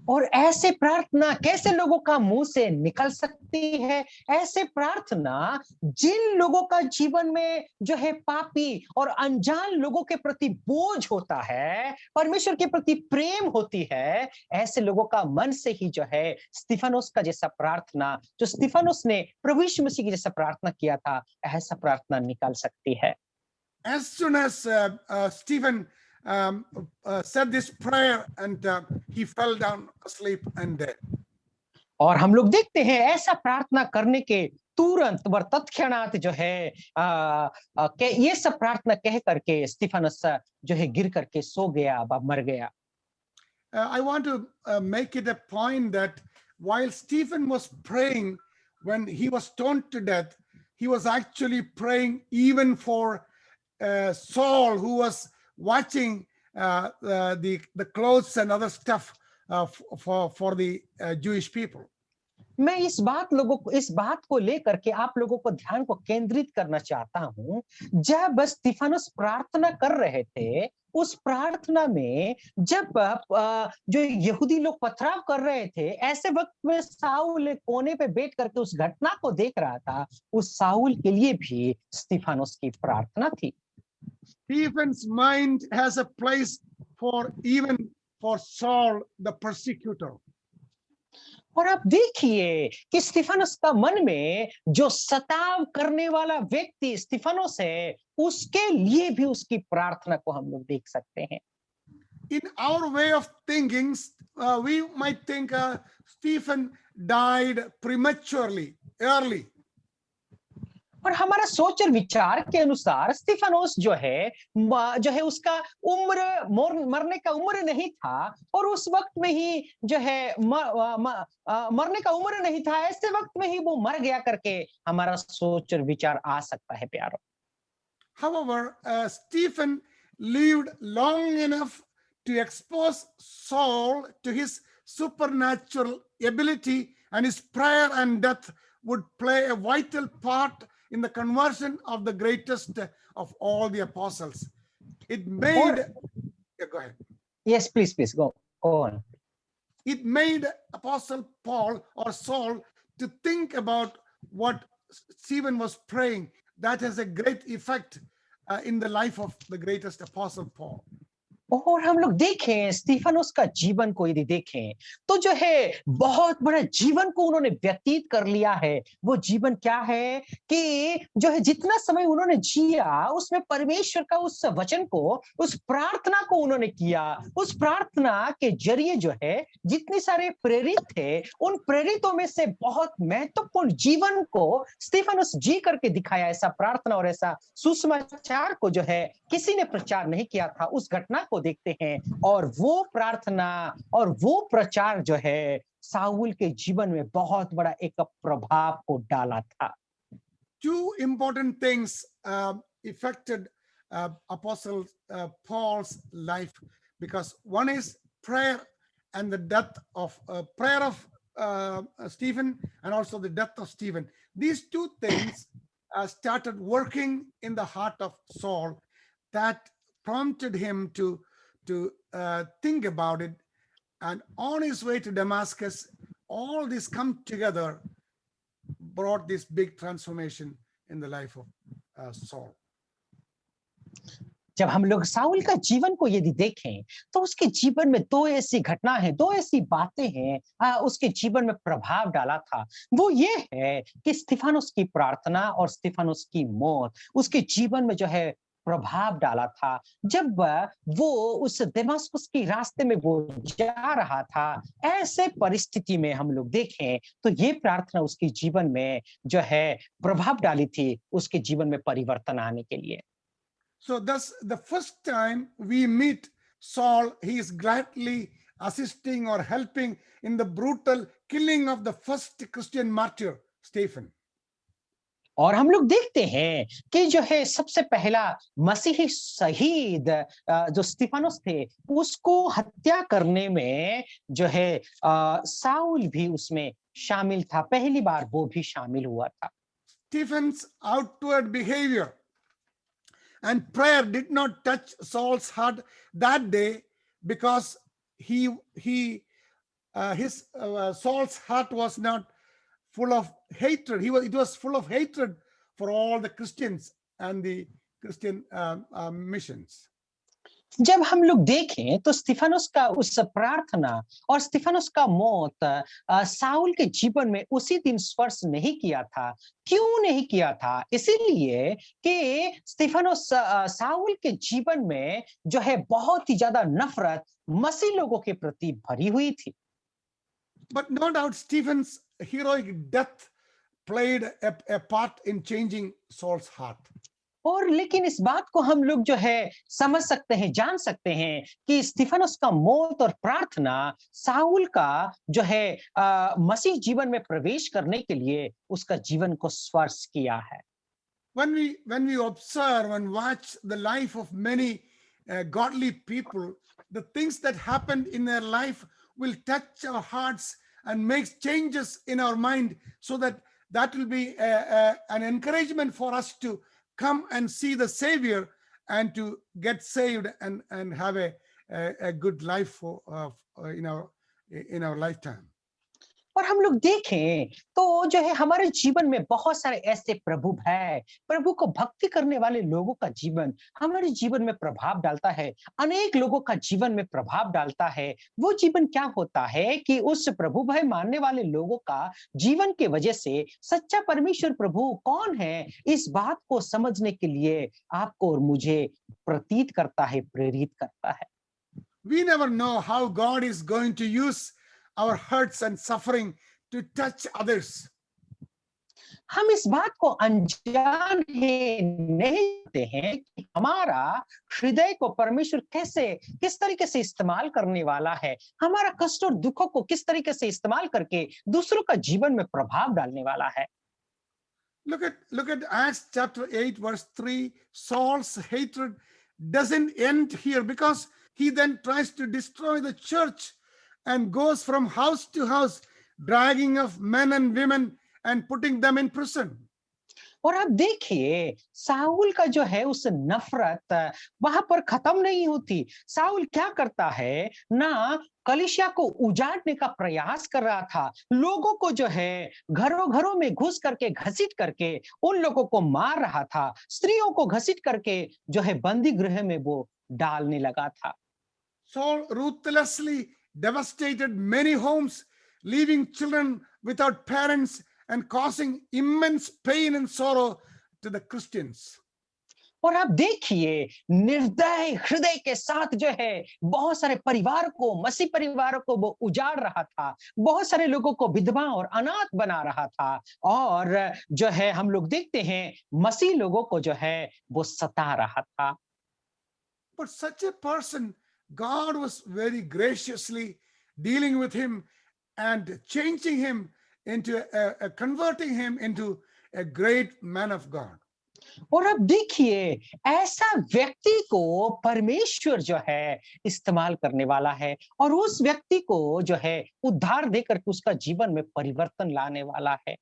S2: और ऐसे प्रार्थना कैसे लोगों का मुंह से निकल सकती है? ऐसे प्रार्थना जिन लोगों का जीवन में जो है पापी और अनजान लोगों के प्रति बोझ होता है, परमेश्वर के प्रति प्रेम होती है, ऐसे लोगों का मन से ही जो है स्तिफनुस का जैसा प्रार्थना, जो स्तिफनुस ने प्रभु यीशु मसीह की जैसा प्रार्थना किया था, ऐसा प्रार्थना निकल सकती है।
S1: As soon as Stephen said this prayer, and he fell down asleep and dead.
S2: और हम लोग देखते हैं ऐसा प्रार्थना करने के तुरंत व तत्क्षणात जो है ये सब प्रार्थना कह करके स्तिफनुस जो है गिर करके सो गया, मर गया।
S1: I want to make it a point that while Stephen was praying when he was stoned to death, he was actually praying even for Saul, who was watching the clothes and other stuff for the Jewish people.
S2: मैं इस बात को लेकर के आप लोगों को ध्यान को केंद्रित करना चाहता हूं। जब स्तिफनुस प्रार्थना कर रहे थे, उस प्रार्थना में जब जो यहूदी लोग पथराव कर रहे थे, ऐसे वक्त में साउल कोने पे बैठ करके उस घटना को देख रहा था। उस साउल के लिए भी स्तिफनुस की प्रार्थना थी।
S1: Stephen's mind has a place even for Saul the persecutor.
S2: और आप देखिए कि स्तिफनुस का मन में जो सताव करने वाला व्यक्ति स्तिफनुस है, उसके लिए भी उसकी प्रार्थना को हम लोग देख सकते हैं।
S1: In our way of thinking, we might think Stephen died prematurely, early.
S2: और हमारा सोच और विचार के अनुसार स्तिफानोस जो है उसका मरने का उम्र नहीं था, और उस वक्त में ही जो है मरने का उम्र नहीं था, ऐसे वक्त में ही वो मर गया करके हमारा सोच और विचार आ सकता है प्यारो।
S1: However, Stephen lived long enough to expose Saul to his supernatural ability, and his prayer and death would play a vital part in the conversion of the greatest of all the apostles. It made,
S2: और
S1: yeah, go ahead.
S2: Yes please please go on.
S1: It made Apostle Paul or Saul to think about what Stephen was praying. That has a great effect in the life of the greatest Apostle Paul.
S2: और हम लोग देखें Stefanos का जीवन को यदि देखें तो जो है बहुत बड़ा जीवन को उन्होंने व्यतीत कर लिया है। वो जीवन क्या है कि जो है जितना समय उन्होंने जिया उसमें परमेश्वर का उस वचन को, उस प्रार्थना को उन्होंने किया। उस प्रार्थना के जरिए जो है जितने सारे प्रेरित थे उन प्रेरितों में से बहुत महत्वपूर्ण जीवन को स्टीफनोस जी करके दिखाया। ऐसा प्रार्थना और ऐसा सुसमाचार को जो है किसी ने प्रचार नहीं किया था। उस घटना को देखते हैं और वो प्रार्थना और वो प्रचार जो है साउल के जीवन में बहुत बड़ा एक प्रभाव को डाला था।
S1: Two important things affected Apostle Paul's life, because one is prayer and the death of prayer of Stephen, and also the death of Stephen. These two things started working in the heart of Saul, that prompted him to think about it. And on his way to Damascus, all this come together, brought this big transformation in the life of Saul.
S2: जब हम लोग Saul का जीवन को यदि देखें तो उसके जीवन में दो ऐसी घटना है, दो ऐसी बातें हैं उसके जीवन में प्रभाव डाला था। वो ये है कि स्तिफानुस की प्रार्थना और स्तिफानुस की मौत उसके जीवन में जो है प्रभाव डाला था। जब वो उस दमिश्क की रास्ते में वो जा रहा था, ऐसे परिस्थिति में हम लोग देखें तो ये प्रार्थना उसके जीवन में जो है प्रभाव डाली थी, उसके जीवन में परिवर्तन आने के लिए।
S1: So thus, the first time we meet Saul, he is gladly assisting or helping in the brutal killing of the first Christian martyr, Stephen.
S2: और हम लोग देखते हैं कि जो है सबसे पहला मसीही शहीद जो स्तिफानुस थे उसको हत्या करने में जो है साउल भी उसमें शामिल था। पहली बार वो भी शामिल हुआ था।
S1: Stephen's outward behavior and prayer did not touch Saul's heart that day, because Saul's heart was not full of hatred. It was full of hatred for all the Christians and the Christian missions.
S2: जब हम लोग देखें तो स्तिफानुस का उस प्रार्थना और स्तिफानुस का मौत साउल के जीवन में उसी दिन स्पर्श नहीं किया था। क्यों नहीं किया था? इसीलिए कि स्तिफानुस साउल के जीवन में जो है बहुत ही ज्यादा नफरत मसीह लोगों के प्रति भरी हुई थी।
S1: But no doubt Stephen's heroic death played a part in changing Saul's heart.
S2: और लेकिन इस बात को हम लोग जो है समझ सकते हैं, जान सकते हैं कि स्तिफानुस का मौत और प्रार्थना साउल का जो है मसीह जीवन में प्रवेश करने के लिए उसका जीवन को स्पर्श किया है।
S1: When we observe and watch the life of many godly people, the things that happened in their life will touch our hearts and make changes in our mind, so that will be an encouragement for us to come and see the Savior and to get saved and have a good life in our lifetime.
S2: और हम लोग देखें तो जो है हमारे जीवन में बहुत सारे ऐसे प्रभु हैं, प्रभु को भक्ति करने वाले लोगों का जीवन हमारे जीवन में प्रभाव डालता है, अनेक लोगों का जीवन में प्रभाव डालता है। वो जीवन क्या होता है कि उस प्रभु भय मानने वाले लोगों का जीवन के वजह से सच्चा परमेश्वर प्रभु कौन है, इस बात को समझने के लिए आपको और मुझे प्रतीत करता है, प्रेरित करता है।
S1: We never know how God is going to use our hurts and suffering to touch others.
S2: हम इस बात को अनजान ही नहीं होते हैं कि हमारा हृदय को परमेश्वर कैसे किस तरीके से इस्तेमाल करने वाला है, हमारा कष्ट और दुखों को किस तरीके से इस्तेमाल करके दूसरों का जीवन में प्रभाव डालने वाला है।
S1: Look at Acts chapter 8 verse 3. Saul's hatred doesn't end here, because he then tries to destroy the church and goes from house to house, dragging of men and women and putting them in prison.
S2: और आप देखिए Saul का जो है उस नफरत वहां पर खत्म नहीं होती। साउल क्या करता है ना, कलीसिया को उजाड़ने का प्रयास कर रहा था, लोगों को जो है घरों घरों में घुस करके घसीट करके उन लोगों को मार रहा था, स्त्रियों को घसीट करके जो है बंदी गृह में वो डालने लगा था।
S1: Saul ruthlessly devastated many homes, leaving children without parents and causing immense pain and sorrow to the Christians.
S2: और आप देखिए निर्दय हृदय के साथ जो है बहुत सारे परिवार को, मसीह परिवारों को वो उजाड़ रहा था, बहुत सारे लोगों को विधवा और अनाथ बना रहा था, और जो है हम लोग देखते हैं मसीह लोगों को जो है वो सता रहा था।
S1: But such a person, God was very graciously dealing with him and changing him into converting him into a great man of God.
S2: और अब देखिए ऐसा व्यक्ति को परमेश्वर जो है इस्तेमाल करने वाला है, और उस व्यक्ति को जो है उद्धार देकर के उसका जीवन में परिवर्तन लाने वाला है।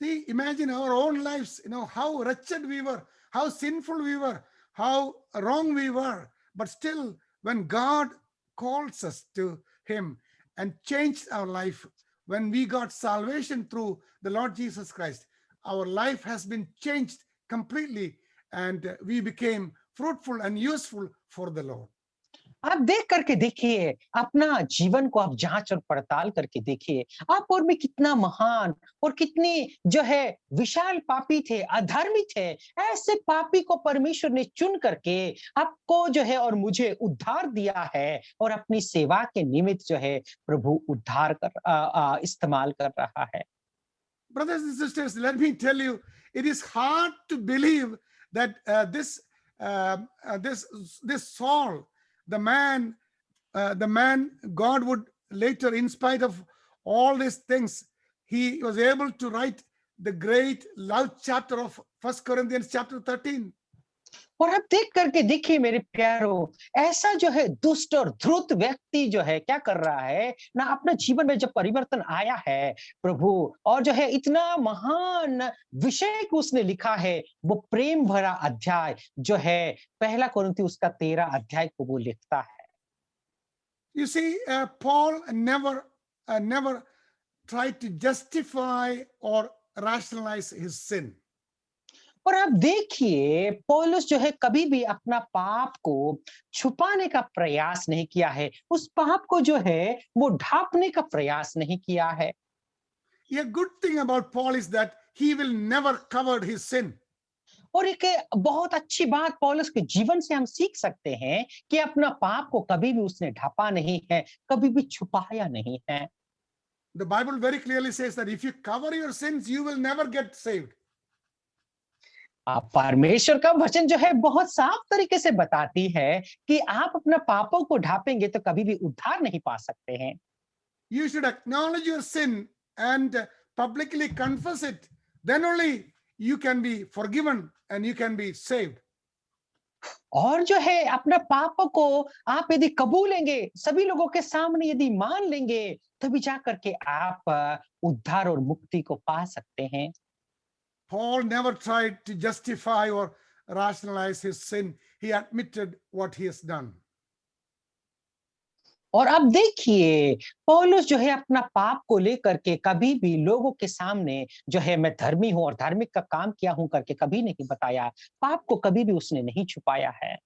S1: See, imagine our own lives, how wretched we were, how sinful we were, how wrong we were. But still, when God calls us to Him and changed our life, when we got salvation through the Lord Jesus Christ, our life has been changed completely, and we became fruitful and useful for the Lord.
S2: आप देख करके देखिए, अपना जीवन को आप जांच और पड़ताल करके देखिए, आप और मैं कितना महान और कितनी जो है विशाल पापी थे, अधर्मी थे। ऐसे पापी को परमेश्वर ने चुन करके आपको जो है और मुझे उद्धार दिया है, और अपनी सेवा के निमित्त जो है प्रभु उद्धार इस्तेमाल कर रहा है।
S1: Brothers and sisters, let me tell you, it is hard to believe that this Saul, the man, God would later, in spite of all these things, he was able to write the great love chapter of 1 Corinthians chapter 13.
S2: और आप देख करके देखिए मेरे प्यारों, ऐसा जो है दुष्ट और धूर्त व्यक्ति जो है क्या कर रहा है ना, अपना जीवन में जब परिवर्तन आया है प्रभु, और जो है इतना महान विषय को उसने लिखा है, वो प्रेम भरा अध्याय जो है पहला कोरिन्थी उसका 13 अध्याय को वो लिखता है।
S1: You see, Paul never tried to justify or rationalize his sin.
S2: और आप देखिए पौलुस जो है कभी भी अपना पाप को छुपाने का प्रयास नहीं किया है, उस पाप को जो है वो ढांपने का प्रयास नहीं किया है।
S1: A good thing about Paul is that he will never cover his sin.
S2: और एक बहुत अच्छी बात पौलुस के जीवन से हम सीख सकते हैं कि अपना पाप को कभी भी उसने ढांपा नहीं है, कभी भी छुपाया नहीं है।
S1: The Bible very clearly says that if you cover your sins, you will never get saved.
S2: परमेश्वर का वचन जो है बहुत साफ तरीके से बताती है कि आप अपना पापों को ढांपेंगे तो कभी भी उद्धार नहीं पा सकते हैं।
S1: You should acknowledge your sin and publicly confess it. Then only you can be forgiven and you can be saved.
S2: और जो है अपना पापों को आप यदि कबूलेंगे, सभी लोगों के सामने यदि मान लेंगे, तभी जा करके आप उद्धार और मुक्ति को पा सकते हैं।
S1: Paul never tried to justify or rationalize his sin. He admitted what he has done.
S2: और अब देखिए पौलुस जो है अपना पाप को लेकर के कभी भी लोगों के सामने जो है मैं धर्मी हूं और धार्मिक का काम किया हूं करके कभी नहीं बताया, पाप को कभी भी उसने नहीं छुपाया है।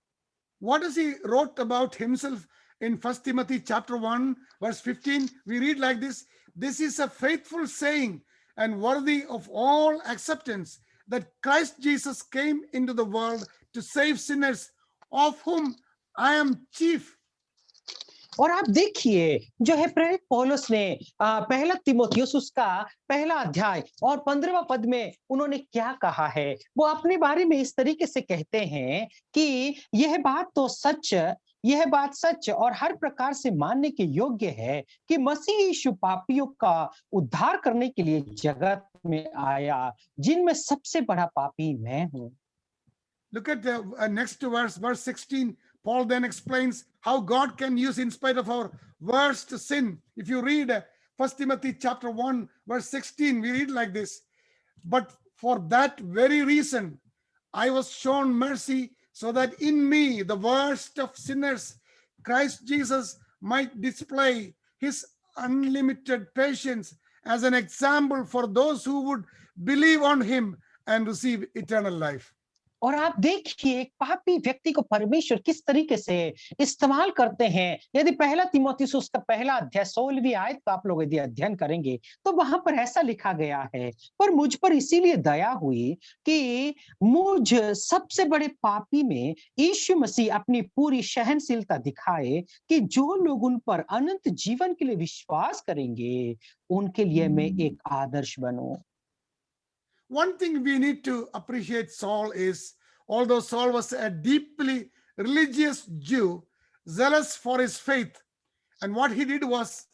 S1: What does he wrote about himself in 1 Timothy chapter 1 verse 15? We read like this: this is a faithful saying and worthy of all acceptance, that Christ Jesus came into the world to save sinners, of whom I am chief.
S2: और आप देखिए जो है प्रेरित पौलुस ने पहला तीमुथियुस उसका पहला अध्याय और 15वां पद में उन्होंने क्या कहा है। वो अपने बारे में इस तरीके से कहते हैं कि यह बात सच और हर प्रकार से मानने के योग्य है कि मसीह यीशु पापियों का उद्धार करने के लिए जगत में आया, जिनमें सबसे बड़ा पापी मैं हूँ।
S1: Look at the next verse, verse 16. Paul then explains how God can use, in spite of our worst sin. If you read 1 Timothy chapter 1, verse 16, we read like this. But for that very reason, I was shown mercy, so that in me, the worst of sinners, Christ Jesus might display his unlimited patience as an example for those who would believe on him and receive eternal life.
S2: और आप देखिए एक पापी व्यक्ति को परमेश्वर किस तरीके से इस्तेमाल करते हैं। यदि पहला तीमुथियुस उसका पहला अध्याय 16वीं आयत का आप लोग यदि अध्ययन करेंगे तो वहां पर ऐसा लिखा गया है, पर मुझ पर इसीलिए दया हुई कि मुझ सबसे बड़े पापी में यीशु मसीह अपनी पूरी सहनशीलता दिखाए कि जो लोग उन पर अनंत जीवन के लिए विश्वास करेंगे उनके लिए मैं एक आदर्श बनूं।
S1: One thing we need to appreciate Saul is, although Saul was a deeply religious Jew, zealous for his faith, and what he did was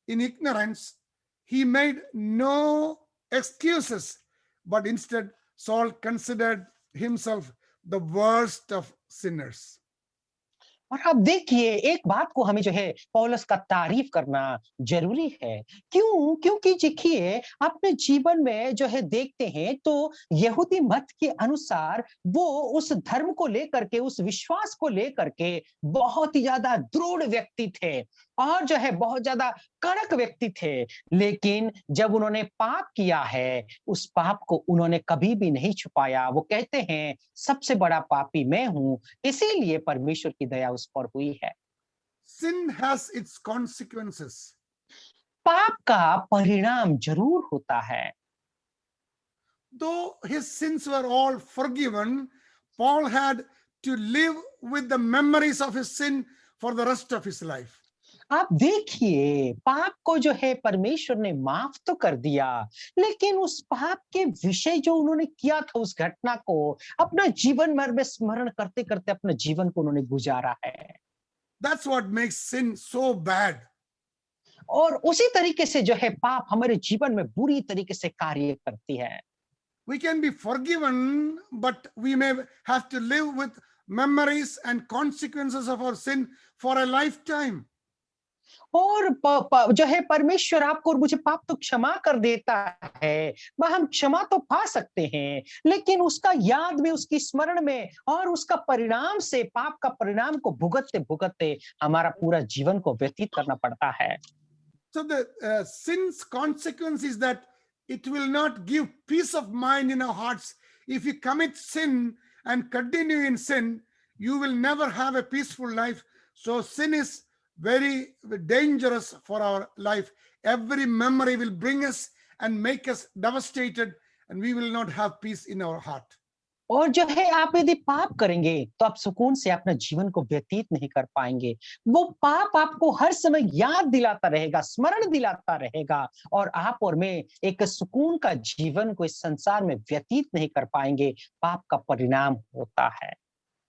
S1: in ignorance, he made no excuses, but instead, Saul considered himself the worst of sinners.
S2: और आप देखिए एक बात को हमें जो है पौलुस का तारीफ करना जरूरी है। क्यों? क्योंकि देखिए अपने जीवन में जो है देखते हैं तो यहूदी मत के अनुसार वो उस धर्म को लेकर के, उस विश्वास को लेकर के बहुत ही ज्यादा दृढ़ व्यक्ति थे और जो है बहुत ज्यादा कड़क व्यक्ति थे। लेकिन जब उन्होंने पाप किया है उस पाप को उन्होंने कभी भी नहीं छुपाया। वो कहते हैं सबसे बड़ा पापी मैं हूं, इसीलिए परमेश्वर की दया उस पर हुई है।
S1: Sin has its consequences.
S2: पाप का परिणाम जरूर होता है।
S1: Though his sins were all forgiven, Paul had to live with the memories of his sin for the rest of his life.
S2: आप देखिए पाप को जो है परमेश्वर ने माफ तो कर दिया, लेकिन उस पाप के विषय जो उन्होंने किया था उस घटना को अपना जीवन भर में स्मरण करते करते अपने जीवन को उन्होंने गुजारा है।
S1: That's what makes sin so bad.
S2: और उसी तरीके से जो है पाप हमारे जीवन में बुरी तरीके से कार्य करती है।
S1: We can be forgiven, but we may have to live with memories and consequences of our sin for a lifetime.
S2: और जो है परमेश्वर आपको और मुझे पाप तो क्षमा कर देता है, वह हम क्षमा तो पा सकते हैं, लेकिन उसका याद में, उसकी स्मरण में और उसका परिणाम से, पाप का परिणाम को भुगतते भुगतते हमारा पूरा जीवन को व्यतीत करना पड़ता है।
S1: So the sin's consequence is that it will not give peace of mind in our hearts. If you commit sin and continue in sin, you will never have a peaceful life. So sin is very dangerous for our life. Every memory will bring us and make us devastated, and we will not have peace in our heart.
S2: और जो है आप यदि पाप करेंगे तो आप सुकून से अपना जीवन को व्यतीत नहीं कर पाएंगे। वो पाप आपको हर समय याद दिलाता रहेगा, स्मरण दिलाता रहेगा और आप और मैं एक सुकून का जीवन को इस संसार में व्यतीत नहीं कर पाएंगे। पाप का परिणाम होता है।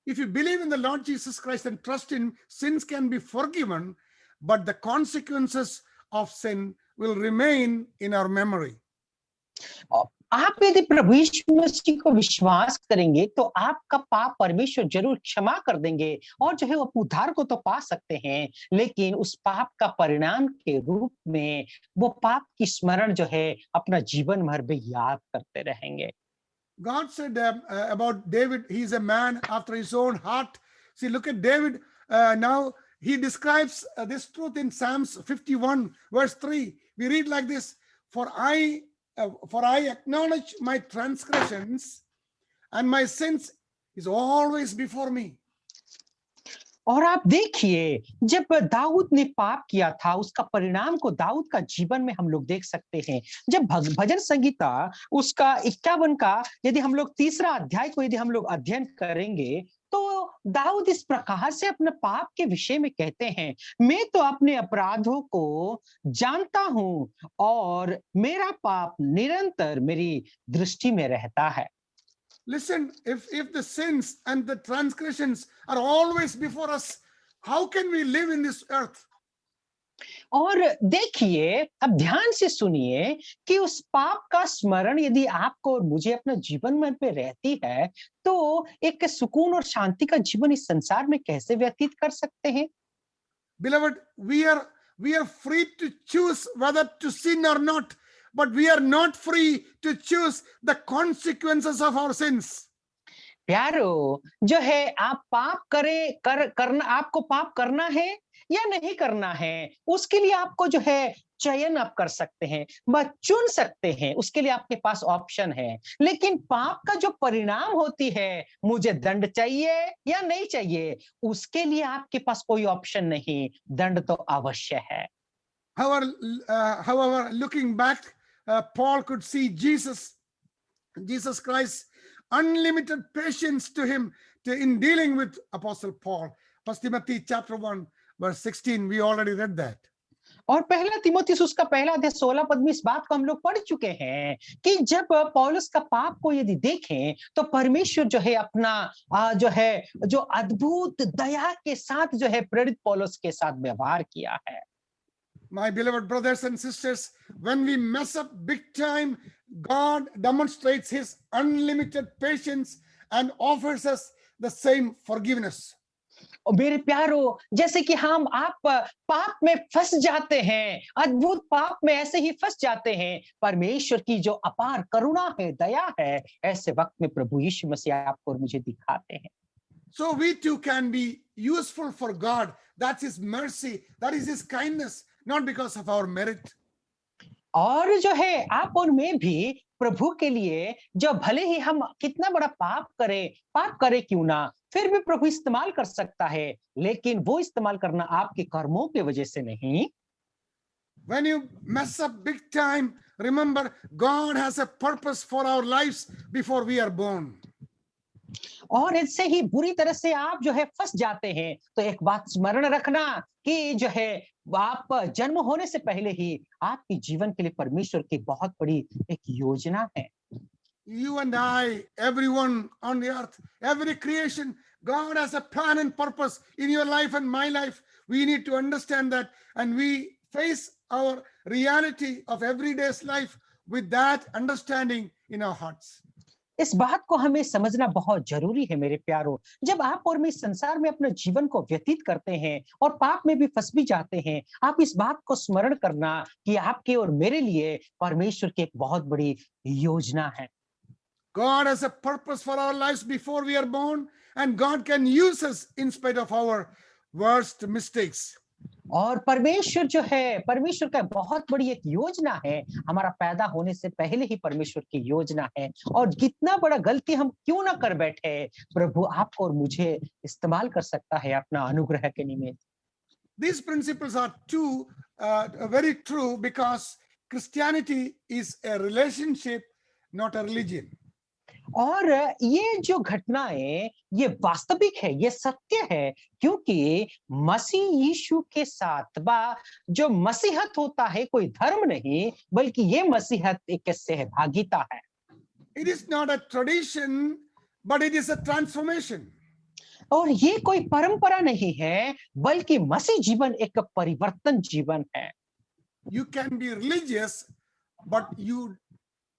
S1: If you believe in the Lord Jesus Christ and trust in him, sins can be forgiven, but the consequences of sin will remain in our memory.
S2: आप यदि प्रभु यीशु मसीह को विश्वास करेंगे तो आपका पाप परमेश्वर जरूर क्षमा कर देंगे और जो है वो उद्धार को तो पा सकते हैं, लेकिन उस पाप का परिणाम के रूप में वो पाप की स्मरण जो है अपना जीवन भर में याद करते रहेंगे।
S1: God said about David, he is a man after his own heart. See, look at David. Now he describes this truth in Psalms 51, verse 3. We read like this: For I acknowledge my transgressions, and my sins is always before me.
S2: और आप देखिए जब दाऊद ने पाप किया था उसका परिणाम को दाऊद का जीवन में हम लोग देख सकते हैं। जब भजन संहिता उसका 51 का यदि हम लोग तीसरा अध्याय को यदि हम लोग अध्ययन करेंगे तो दाऊद इस प्रकार से अपने पाप के विषय में कहते हैं, मैं तो अपने अपराधों को जानता हूं और मेरा पाप निरंतर मेरी दृष्टि में रहता है।
S1: Listen, if the sins and the transgressions are always before us, how can we live in this earth?
S2: और देखिए, अब ध्यान से सुनिए कि उस पाप का स्मरण यदि आपको और मुझे अपना जीवन में पे रहती है, तो एक सुकून और शांति का जीवन इस संसार में कैसे व्यतीत कर सकते हैं?
S1: Beloved, we are free to choose whether to sin or not, but we are not free to choose the consequences of our sins.
S2: प्यारो, जो है आप पाप करें कर करना आपको पाप करना है या नहीं करना है, उसके लिए आपको जो है चयन आप कर सकते हैं, बस चुन सकते हैं, उसके लिए आपके पास ऑप्शन है। लेकिन पाप का जो परिणाम होती है, मुझे दंड चाहिए या नहीं चाहिए, उसके लिए आपके पास कोई ऑप्शन नहीं, दंड तो अवश्य है।
S1: However, looking back, Paul could see Jesus Christ, unlimited patience to him in dealing with Apostle Paul. 1 Timothy chapter 1, verse 16, we already read that.
S2: और पहला तीमुथियुस उसका पहला अध्याय 16 पद में इस बात को हम लोग पढ़ चुके हैं कि जब पौलुस का पाप को यदि देखें तो परमेश्वर जो है अपना जो है जो अद्भुत दया के साथ जो है प्रेरित पौलुस के साथ व्यवहार किया है।
S1: My beloved brothers and sisters, when we mess up big time, God demonstrates his unlimited patience and offers us the same forgiveness.
S2: और मेरे प्यारो, जैसे कि हम आप पाप में फंस जाते हैं, अद्भुत पाप में ऐसे ही फंस जाते हैं, परमेश्वर की जो अपार करुणा है, दया है, ऐसे वक्त में प्रभु यीशु मसीह आपको और मुझे दिखाते हैं।
S1: So we too can be useful for God. That's his mercy, that is his kindness, not because of our merit.
S2: और जो है आप और मैं भी प्रभु के लिए, जो भले ही हम कितना बड़ा पाप करें क्यों ना, फिर भी प्रभु इस्तेमाल कर सकता है, लेकिन वो इस्तेमाल करना आपके कर्मों की वजह से नहीं।
S1: When you mess up big time, remember God has a purpose for our lives before we are born.
S2: और इससे ही बुरी तरह से आप जो है फंस जाते हैं, तो एक बात स्मरण रखना कि जो है आप जन्म होने से पहले ही आपके जीवन के लिए परमेश्वर की बहुत बड़ी एक योजना है।
S1: You and I, everyone on the earth, every creation, God has a plan and purpose in your life and my life. We need to understand that, and we face our reality of everyday's life with that understanding in our hearts.
S2: इस बात को हमें समझना बहुत जरूरी है मेरे प्यारो। जब आप और मैं इस संसार में अपने जीवन को व्यतीत करते हैं और पाप में भी फंस भी जाते हैं, आप इस बात को स्मरण करना कि आपके और मेरे लिए परमेश्वर की एक बहुत बड़ी योजना है।
S1: God has a purpose for our lives before we are born, and God can use us in spite of our worst mistakes.
S2: और परमेश्वर का बहुत बड़ी एक योजना है, हमारा पैदा होने से पहले ही परमेश्वर की योजना है, और कितना बड़ा गलती हम क्यों ना कर बैठे, प्रभु आपको और मुझे इस्तेमाल कर सकता है अपना अनुग्रह के निमित्त।
S1: These principles are very true, because Christianity is a relationship, not a religion.
S2: और ये जो घटनाएं ये वास्तविक है, ये सत्य है, क्योंकि मसीह यीशु के साथ जो मसीहत होता है कोई धर्म नहीं, बल्कि ये मसीहत एक सहभागिता है।
S1: It is not a tradition, but it is a transformation.
S2: और ये कोई परंपरा नहीं है, बल्कि मसीह जीवन एक परिवर्तन जीवन है।
S1: You can be religious, but you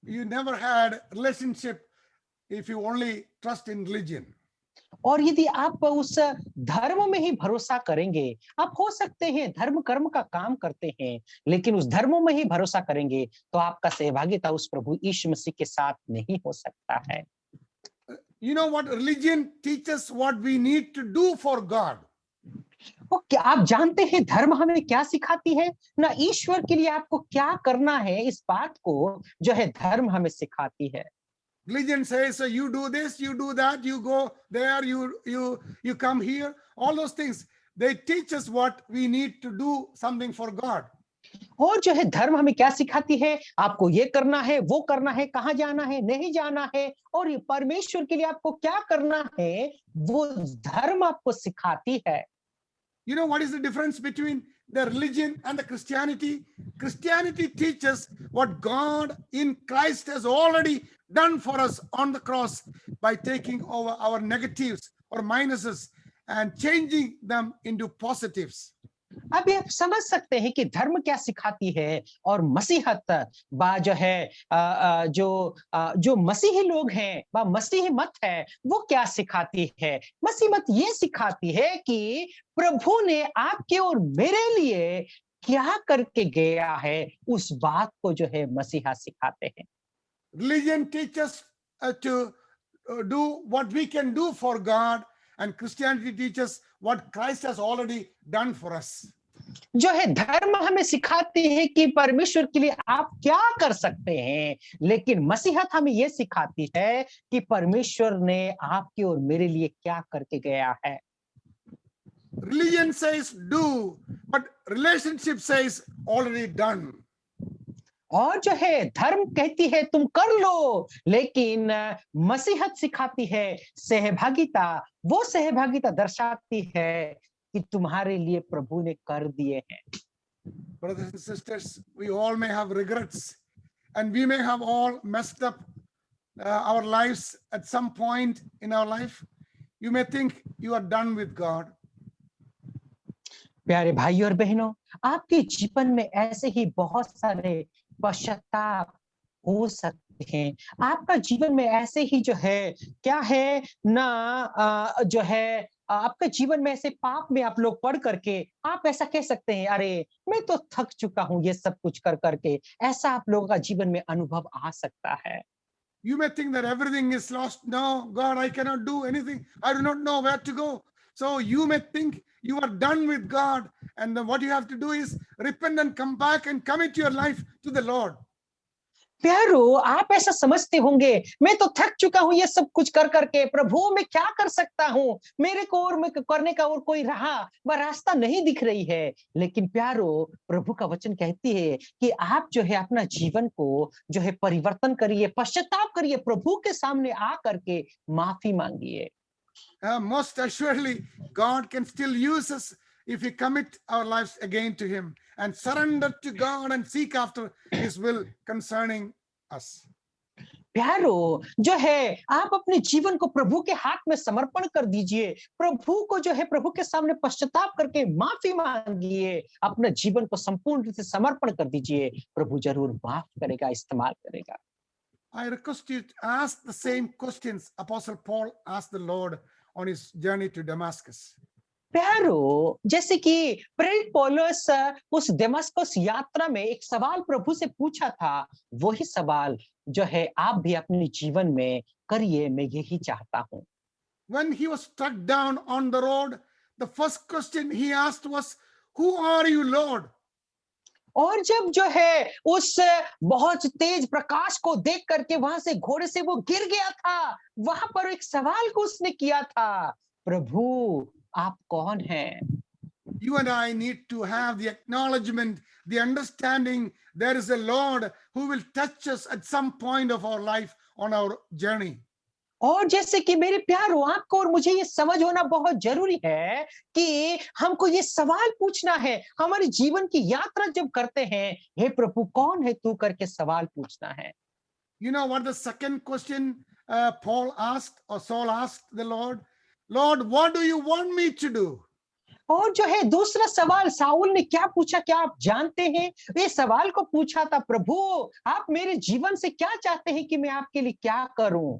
S1: never had relationship if you only trust in religion.
S2: और यदि आप उस धर्म में ही भरोसा करेंगे, आप हो सकते हैं धर्म कर्म का काम करते हैं, लेकिन उस धर्म में ही भरोसा करेंगे तो आपका सहभागिता उस प्रभु यीशु मसीह के साथ नहीं हो सकता है।
S1: You know what? Religion teaches what we need to do for God.
S2: वो क्या आप जानते हैं धर्म हमें क्या सिखाती है ना, ईश्वर के लिए आपको क्या करना है, इस बात को जो है धर्म हमें सिखाती है।
S1: Religion says, so you do this, you do that, you go there, you come here, all those things. They teach us what we need to do something for God.
S2: और जो है धर्म हमें क्या सिखाती है? आपको ये करना है, वो करना है, कहाँ जाना है, नहीं जाना है और ये परमेश्वर के लिए आपको क्या करना है, वो धर्म आपको सिखाती है।
S1: You know what is the difference between the religion and the Christianity? Christianity teaches what God in Christ has already done for us on the cross by taking over our negatives or minuses and changing them into positives.
S2: अब ये आप समझ सकते हैं कि धर्म क्या सिखाती है और मसीहत बा जो है जो मसीही लोग हैं बा मसीही मत है वो क्या सिखाती है। मसीह मत ये सिखाती है कि प्रभु ने आपके और मेरे लिए क्या करके गया है, उस बात को जो है मसीहा सिखाते हैं।
S1: Religion teaches to do what we can do for God, and Christianity teaches what Christ has already done for us.
S2: जो है धर्म हमें सिखाती है कि परमेश्वर के लिए आप क्या कर सकते हैं, लेकिन मसीहत हमें यह सिखाती है कि परमेश्वर ने आपके और मेरे लिए क्या करके गया है।
S1: Religion says do, but relationship says already done.
S2: और जो है धर्म कहती है तुम कर लो, लेकिन मसीहत सिखाती है सहभागिता, वो सहभागिता दर्शाती है कि तुम्हारे लिए प्रभु ने कर दिए हैं।
S1: Brothers and sisters, we all may have regrets and we may have all messed up our lives at some point in our life. You may think you are done with God.
S2: प्यारे भाई और बहनों, आपके जीवन में ऐसे ही बहुत सारे पश्चाताप हो सकते हैं। आपका जीवन में ऐसे ही जो है क्या है ना जो है आपका जीवन में ऐसे पाप में आप लोग पढ़ करके आप ऐसा कह सकते हैं, अरे मैं तो थक चुका हूं ये सब कुछ कर करके। ऐसा आप लोगों का जीवन में अनुभव आ सकता है।
S1: You may think that everything is lost. No, God, I cannot do anything. I do not know where to go. So you may think you are done with God. And then what you have to do is repent and come back and commit your life to the Lord.
S2: प्यारो, आप ऐसा समझते होंगे, मैं तो थक चुका हूं ये सब कुछ कर करके, प्रभु मैं क्या कर सकता हूं, मेरे को और मैं करने का और कोई रास्ता नहीं दिख रही है। लेकिन प्यारो, प्रभु का वचन कहती है कि आप जो है अपना जीवन को जो है परिवर्तन करिए, पश्चाताप करिए, प्रभु के सामने आ करके माफी मांगिए।
S1: Most assuredly, God can still use us if we commit our lives again to Him and surrender to God and seek after His will concerning us.
S2: प्यारो, जो है आप अपने जीवन को प्रभु के हाथ में समर्पण कर दीजिए, प्रभु को जो है प्रभु के सामने पश्चाताप करके माफी मांगिए, अपने जीवन को संपूर्ण रूप से समर्पण कर दीजिए, प्रभु जरूर माफ करेगा, इस्तेमाल करेगा।
S1: I request you to ask the same questions Apostle Paul asked the Lord on his journey to Damascus.
S2: प्यारो, जैसे कि प्रेरित पौलुस उस दमिश्क यात्रा में एक सवाल प्रभु से पूछा था, वही सवाल जो है आप भी अपने जीवन में करिए, मैं यही चाहता हूं।
S1: When he was struck down on the road, the first question he asked was, "Who are you, Lord?"
S2: और जब जो है उस बहुत तेज प्रकाश को देख करके वहां से घोड़े से वो गिर गया था, वहां पर एक सवाल को उसने किया था, प्रभु आप कौन हैं?
S1: You and I need to have the acknowledgement, the understanding there is a Lord who will touch us at some point of our life on our journey.
S2: और जैसे कि मेरे प्यारो, आपको और मुझे ये समझ होना बहुत जरूरी है कि हमको ये सवाल पूछना है, हमारे जीवन की यात्रा जब करते हैं, हे प्रभु कौन है तू करके सवाल पूछना है।
S1: You know what the second question Paul asked or Saul asked the Lord? Lord, what do you want me to do?
S2: और जो है दूसरा सवाल साउल ने क्या पूछा, क्या आप जानते हैं? ये सवाल को पूछा था, प्रभु आप मेरे जीवन से क्या चाहते हैं कि मैं आपके लिए क्या करूं?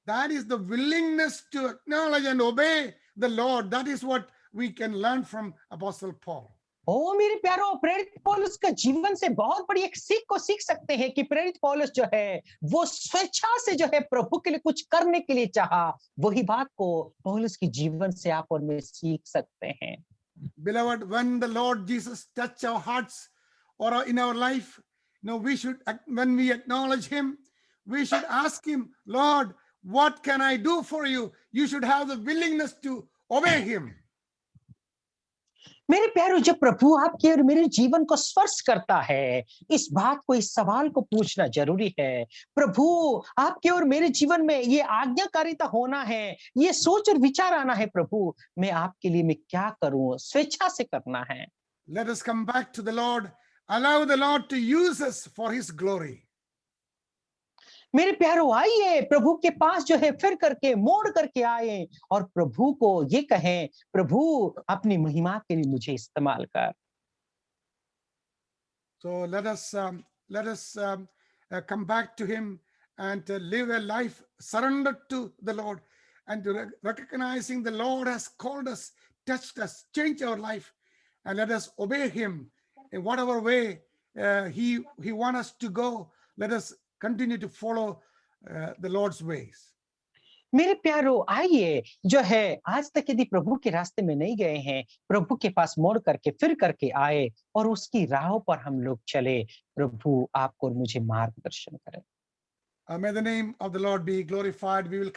S1: That is the willingness to acknowledge and obey the Lord. That is what we can learn from Apostle Paul.
S2: ओ मेरे प्यारो, प्रेरित पौलुस का जीवन से बहुत बड़ी एक सीख को सीख सकते हैं कि प्रेरित पौलुस जो है वो स्वेच्छा से जो है प्रभु के लिए कुछ करने के लिए चाहा। वही बात को पौलुस के जीवन से आप और मैं सीख सकते हैं।
S1: Beloved, when the Lord Jesus touch our hearts or in our life, we should, when we acknowledge Him, we should ask Him, Lord, what can I do for you? You should have the willingness to obey Him.
S2: मेरे प्यारो, जब प्रभु आपके और मेरे जीवन को स्पर्श करता है, इस बात को, इस सवाल को पूछना जरूरी है। प्रभु, आपके और मेरे जीवन में ये आज्ञाकारिता होना है, ये सोच और विचार आना है, प्रभु मैं आपके लिए मैं क्या करूं, स्वेच्छा से करना है।
S1: Let us come back to the Lord. Allow the Lord to use us for his glory.
S2: मेरे प्यारो, आइए प्रभु के पास जो है फिर करके मोड़ करके आए और प्रभु को ये कहें, प्रभु अपनी महिमा के लिए मुझे इस्तेमाल कर।
S1: So let us come back to him and live a life surrendered to the Lord, and to recognizing the Lord has called us, touched us, changed our life, and let us obey him in whatever way he wants us to go. Let us continue to follow the Lord's ways.
S2: मेरे प्यारो, आइए जो है आज तक यदि प्रभु के रास्ते में नहीं गए हैं, प्रभु के पास मोड़ करके फिर करके आए और उसकी राहों पर हम लोग चले। प्रभु आपको और मुझे मार्गदर्शन करें।
S1: May the name of the Lord be glorified. We will continue